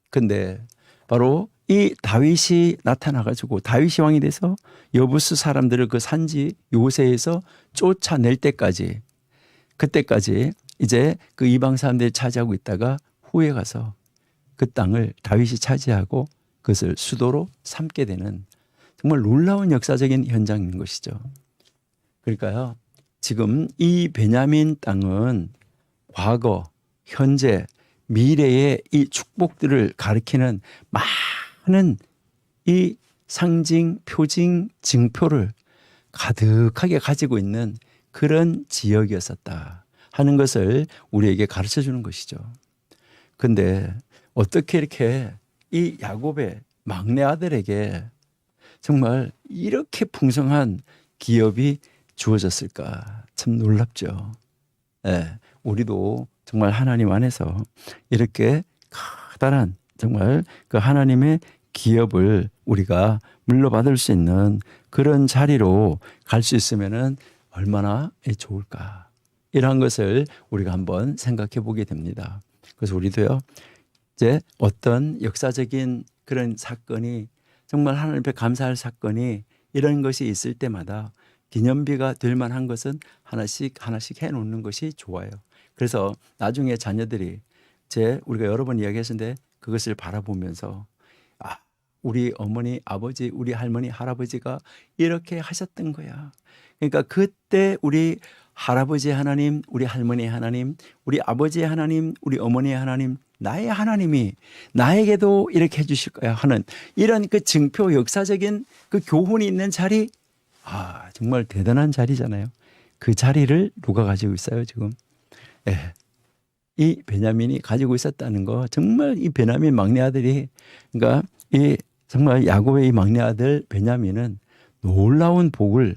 Speaker 1: 근데 바로 이 다윗이 나타나가지고 다윗이 왕이 돼서 여부스 사람들을 그 산지 요새에서 쫓아낼 때까지 그때까지 이제 그 이방 사람들이 차지하고 있다가 후에 가서 그 땅을 다윗이 차지하고 그것을 수도로 삼게 되는 정말 놀라운 역사적인 현장인 것이죠. 그러니까요. 지금 이 베냐민 땅은 과거, 현재, 미래의 이 축복들을 가리키는 많은 이 상징, 표징, 징표를 가득하게 가지고 있는 그런 지역이었었다 하는 것을 우리에게 가르쳐 주는 것이죠. 근데 어떻게 이렇게 이 야곱의 막내 아들에게 정말 이렇게 풍성한 기업이 주어졌을까? 참 놀랍죠. 예, 우리도 정말 하나님 안에서 이렇게 커다란 정말 그 하나님의 기업을 우리가 물려받을 수 있는 그런 자리로 갈 수 있으면은 얼마나 좋을까. 이러한 것을 우리가 한번 생각해 보게 됩니다. 그래서 우리도요, 이제 어떤 역사적인 그런 사건이 정말 하나님 앞에 감사할 사건이 이런 것이 있을 때마다 기념비가 될 만한 것은 하나씩 해놓는 것이 좋아요. 그래서 나중에 자녀들이 우리가 여러 번 이야기했는데 그것을 바라보면서 우리 어머니, 아버지, 우리 할머니, 할아버지가 이렇게 하셨던 거야. 그러니까 그때 우리 할아버지의 하나님, 우리 할머니의 하나님, 우리 아버지의 하나님, 우리 어머니의 하나님, 나의 하나님이 나에게도 이렇게 해주실 거야 하는 이런 그 증표, 역사적인 그 교훈이 있는 자리, 정말 대단한 자리잖아요. 그 자리를 누가 가지고 있어요 지금? 예, 이 베냐민이 가지고 있었다는 거, 정말 이 베냐민 막내 아들이, 그러니까 이 정말 야곱의 이 막내 아들 베냐민은 놀라운 복을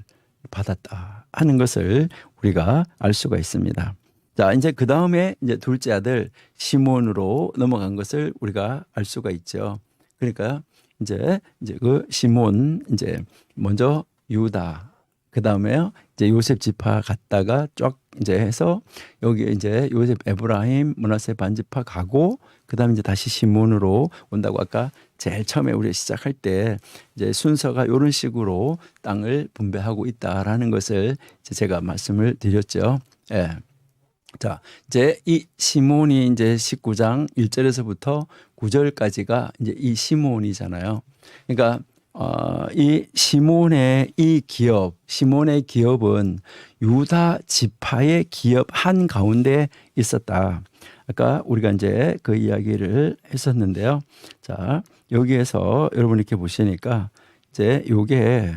Speaker 1: 받았다 하는 것을 우리가 알 수가 있습니다. 자, 이제 그 다음에 이제 둘째 아들 시몬으로 넘어간 것을 우리가 알 수가 있죠. 그러니까 이제 그 시몬, 이제 먼저 유다, 그 다음에 이제 요셉 지파 갔다가 쫙 이제 해서 여기 이제 요셉, 에브라임, 므낫세 반지파 가고, 그 다음에 이제 다시 시몬으로 온다고 아까 제일 처음에 우리 시작할 때 이제 순서가 이런 식으로 땅을 분배하고 있다라는 것을 이제 제가 말씀을 드렸죠. 예. 자, 이제 이 시몬이 이제 19장 1절에서부터 9절까지가 이제 이 시몬이잖아요. 그러니까 이 시몬의 이 기업, 시몬의 기업은 유다 지파의 기업 한 가운데 있었다. 아까 우리가 이제 그 이야기를 했었는데요. 자, 여기에서 여러분 이렇게 보시니까 이제 요게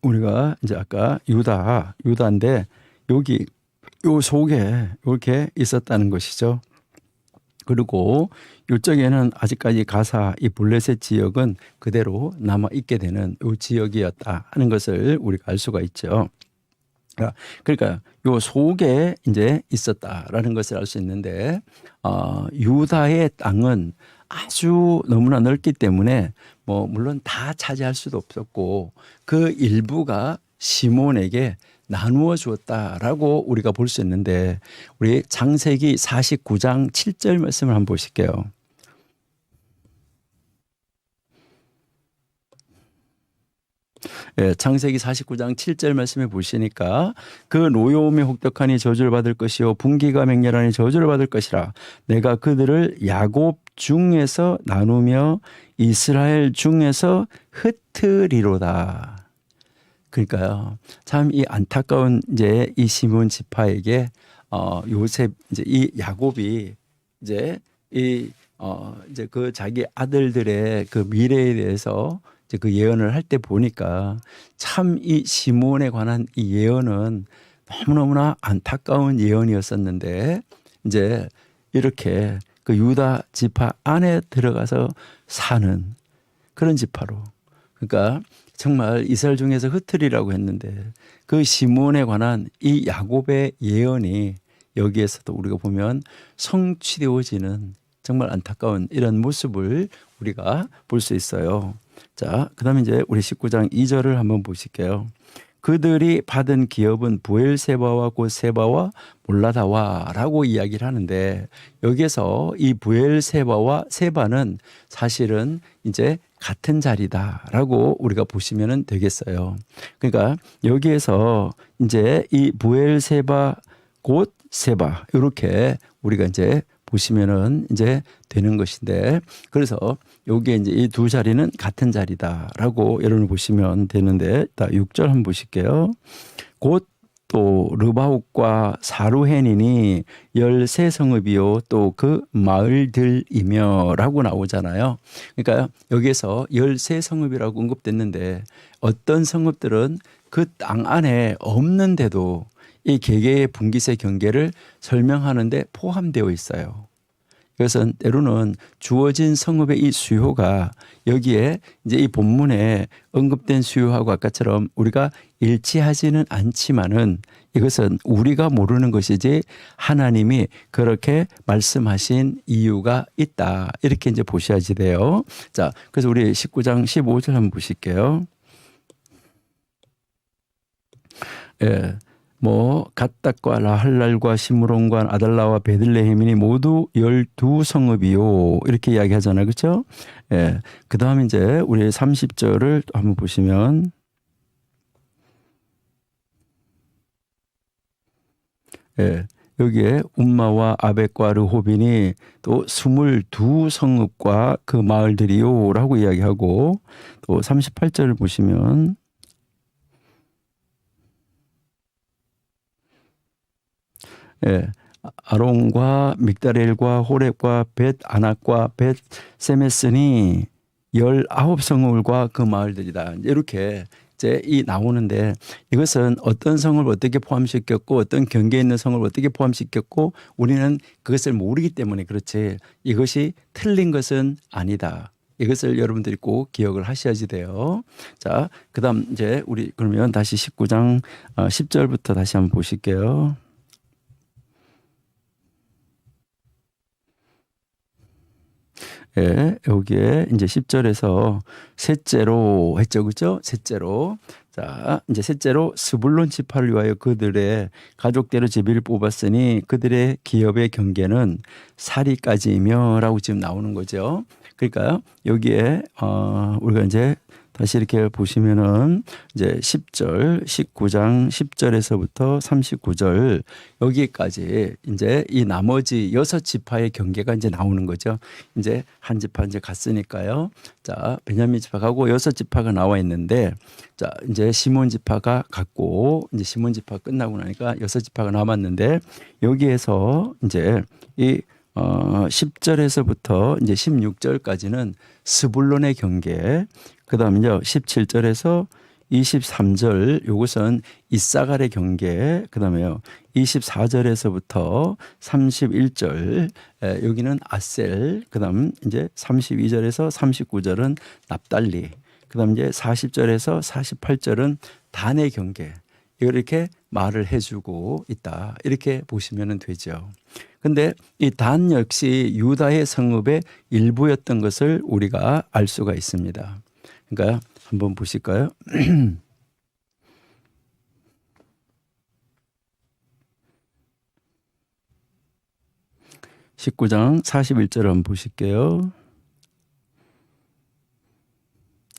Speaker 1: 우리가 이제 아까 유다인데 여기 요 속에 이렇게 있었다는 것이죠. 그리고 이쪽에는 아직까지 가사 이 블레셋 지역은 그대로 남아 있게 되는 요 지역이었다 하는 것을 우리가 알 수가 있죠. 그러니까 요 속에 이제 있었다라는 것을 알 수 있는데, 유다의 땅은 아주 너무나 넓기 때문에 뭐 물론 다 차지할 수도 없었고 그 일부가 시몬에게 나누어 주었다라고 우리가 볼 수 있는데, 우리 창세기 49장 7절 말씀을 한번 보실게요. 예, 창세기 49장 7절 말씀에 보시니까 그 노여움에 혹독하니 저주를 받을 것이요 분기가 맹렬하니 저주를 받을 것이라. 내가 그들을 야곱 중에서 나누며 이스라엘 중에서 흩으리로다. 그러니까요. 참 이 안타까운 이제 이 시몬 지파에게 요셉 이제 이 야곱이 이제 이제 그 자기 아들들의 그 미래에 대해서 이제 그 예언을 할 때 보니까 참 이 시몬에 관한 이 예언은 너무너무나 안타까운 예언이었었는데 이제 이렇게 그 유다 지파 안에 들어가서 사는 그런 지파로, 그러니까 정말 이스라엘 중에서 흩트리라고 했는데 그 시몬에 관한 이 야곱의 예언이 여기에서도 우리가 보면 성취되어지는 정말 안타까운 이런 모습을 우리가 볼 수 있어요. 자, 그다음에 이제 우리 19장 2절을 한번 보실게요. 그들이 받은 기업은 부엘세바와 곧 세바와 몰라다와라고 이야기를 하는데, 여기에서 이 부엘세바와 세바는 사실은 이제 같은 자리다라고 우리가 보시면 되겠어요. 그러니까 여기에서 이제 이 부엘세바 곧 세바 이렇게 우리가 이제 보시면은 이제 되는 것인데, 그래서 여기에 이제 이 두 자리는 같은 자리다라고 여러분 보시면 되는데, 6절 한번 보실게요. 곧 또 르바욱과 사루헨이니 13성읍이요 또 그 마을들이며라고 나오잖아요. 그러니까 여기에서 13성읍이라고 언급됐는데 어떤 성읍들은 그 땅 안에 없는데도 이 개개의 분깃의 경계를 설명하는데 포함되어 있어요. 이것은 때로는 주어진 성읍의 이 수요가 여기에 이제 이 본문에 언급된 수요하고 아까처럼 우리가 일치하지는 않지만은 이것은 우리가 모르는 것이지 하나님이 그렇게 말씀하신 이유가 있다. 이렇게 이제 보셔야지 돼요. 자, 그래서 우리 19장 15절 한번 보실게요. 예. 뭐 갓닥과 라할랄과 시므론과 아달라와 베들레헴이니 모두 12성읍이요 이렇게 이야기하잖아요. 그렇죠? 예. 그다음에 이제 우리 30절을 한번 보시면 예. 여기에 움마와 아벡과 르호빈이 또 22성읍과 그 마을들이요라고 이야기하고, 또 38절을 보시면 예, 아론과 믹다렐과 호렙과 벳 아낙과 벳 세메스니 19성읍과 그 마을들이다. 이렇게 이제 이 나오는데, 이것은 어떤 성을 어떻게 포함시켰고 어떤 경계에 있는 성을 어떻게 포함시켰고 우리는 그것을 모르기 때문에 그렇지, 이것이 틀린 것은 아니다. 이것을 여러분들이 꼭 기억을 하셔야지 돼요. 자, 그다음 이제 우리 그러면 다시 19장 10절부터 다시 한번 보실게요. 예, 여기에 이제 10절에서 셋째로 했죠. 그죠? 셋째로. 자, 이제 셋째로 스불론 지파를 위하여 그들의 가족대로 제비를 뽑았으니 그들의 기업의 경계는 사리까지이며라고 지금 나오는 거죠. 그러니까 여기에 우리가 이제 다시 이렇게 보시면은 이제 10절, 19장 10절에서부터 39절 여기까지 이제 이 나머지 6지파의 경계가 이제 나오는 거죠. 이제 한 지파 이제 갔으니까요. 자, 베냐민 지파 가고 6지파가 나와 있는데, 자, 이제 시몬 지파가 갔고, 이제 시몬 지파 끝나고 나니까 6지파가 남았는데, 여기에서 이제 이 10절에서부터 이제 16절까지는 스불론의 경계, 그 다음에요 17절에서 23절 요것은 이사갈의 경계, 그 다음에요 24절에서부터 31절 여기는 아셀, 그 다음 이제 32절에서 39절은 납달리, 그 다음 이제 40절에서 48절은 단의 경계, 이렇게 말을 해주고 있다. 이렇게 보시면 되죠. 근데 이 단 역시 유다의 성읍의 일부였던 것을 우리가 알 수가 있습니다. 그러니까 한번 보실까요? 19장 41절 한번 보실게요.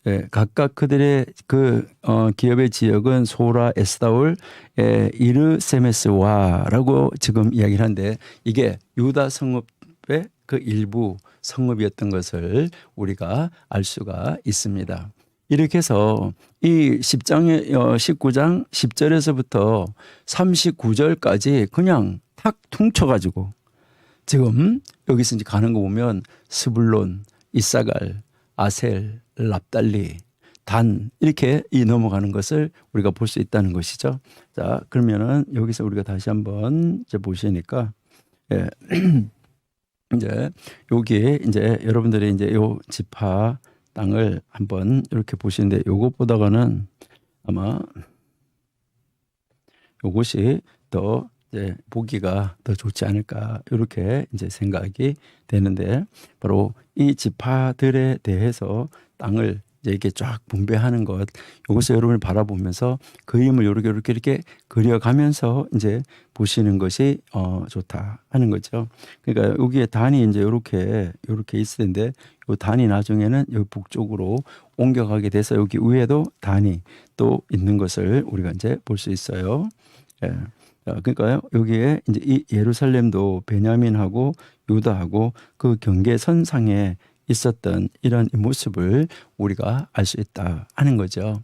Speaker 1: 예, 각각 그들의 그 기업의 지역은 소라, 에스다올, 이르세메스와라고 지금 이야기를 하는데, 이게 유다 성읍의 그 일부 성읍이었던 것을 우리가 알 수가 있습니다. 이렇게 해서 이 10장의 19장 10절에서부터 39절까지 그냥 탁 퉁쳐가지고 지금 여기서 이제 가는 거 보면 스불론, 이사갈, 아셀, 납달리, 단 이렇게 이 넘어가는 것을 우리가 볼 수 있다는 것이죠. 자, 그러면은 여기서 우리가 다시 한번 이제 보시니까 예. 이제 여기 이제 여러분들이 이제 요 지파 땅을 한번 이렇게 보시는데 요것보다가는 아마 요것이 더 이제 보기가 더 좋지 않을까 이렇게 이제 생각이 되는데 바로 이 지파들에 대해서 땅을 이제 이렇게 쫙 분배하는 것 요것을 여러분이 바라보면서 그림을 이렇게 그려가면서 이제 보시는 것이 좋다 하는 거죠. 그러니까 여기에 단이 이제 이렇게 있을 텐데 요 단이 나중에는 여기 북쪽으로 옮겨가게 돼서 여기 위에도 단이 또 있는 것을 우리가 이제 볼 수 있어요. 예. 그러니까요 여기에 이제 이 예루살렘도 베냐민하고 유다하고 그 경계선상에 있었던 이런 모습을 우리가 알 수 있다 하는 거죠.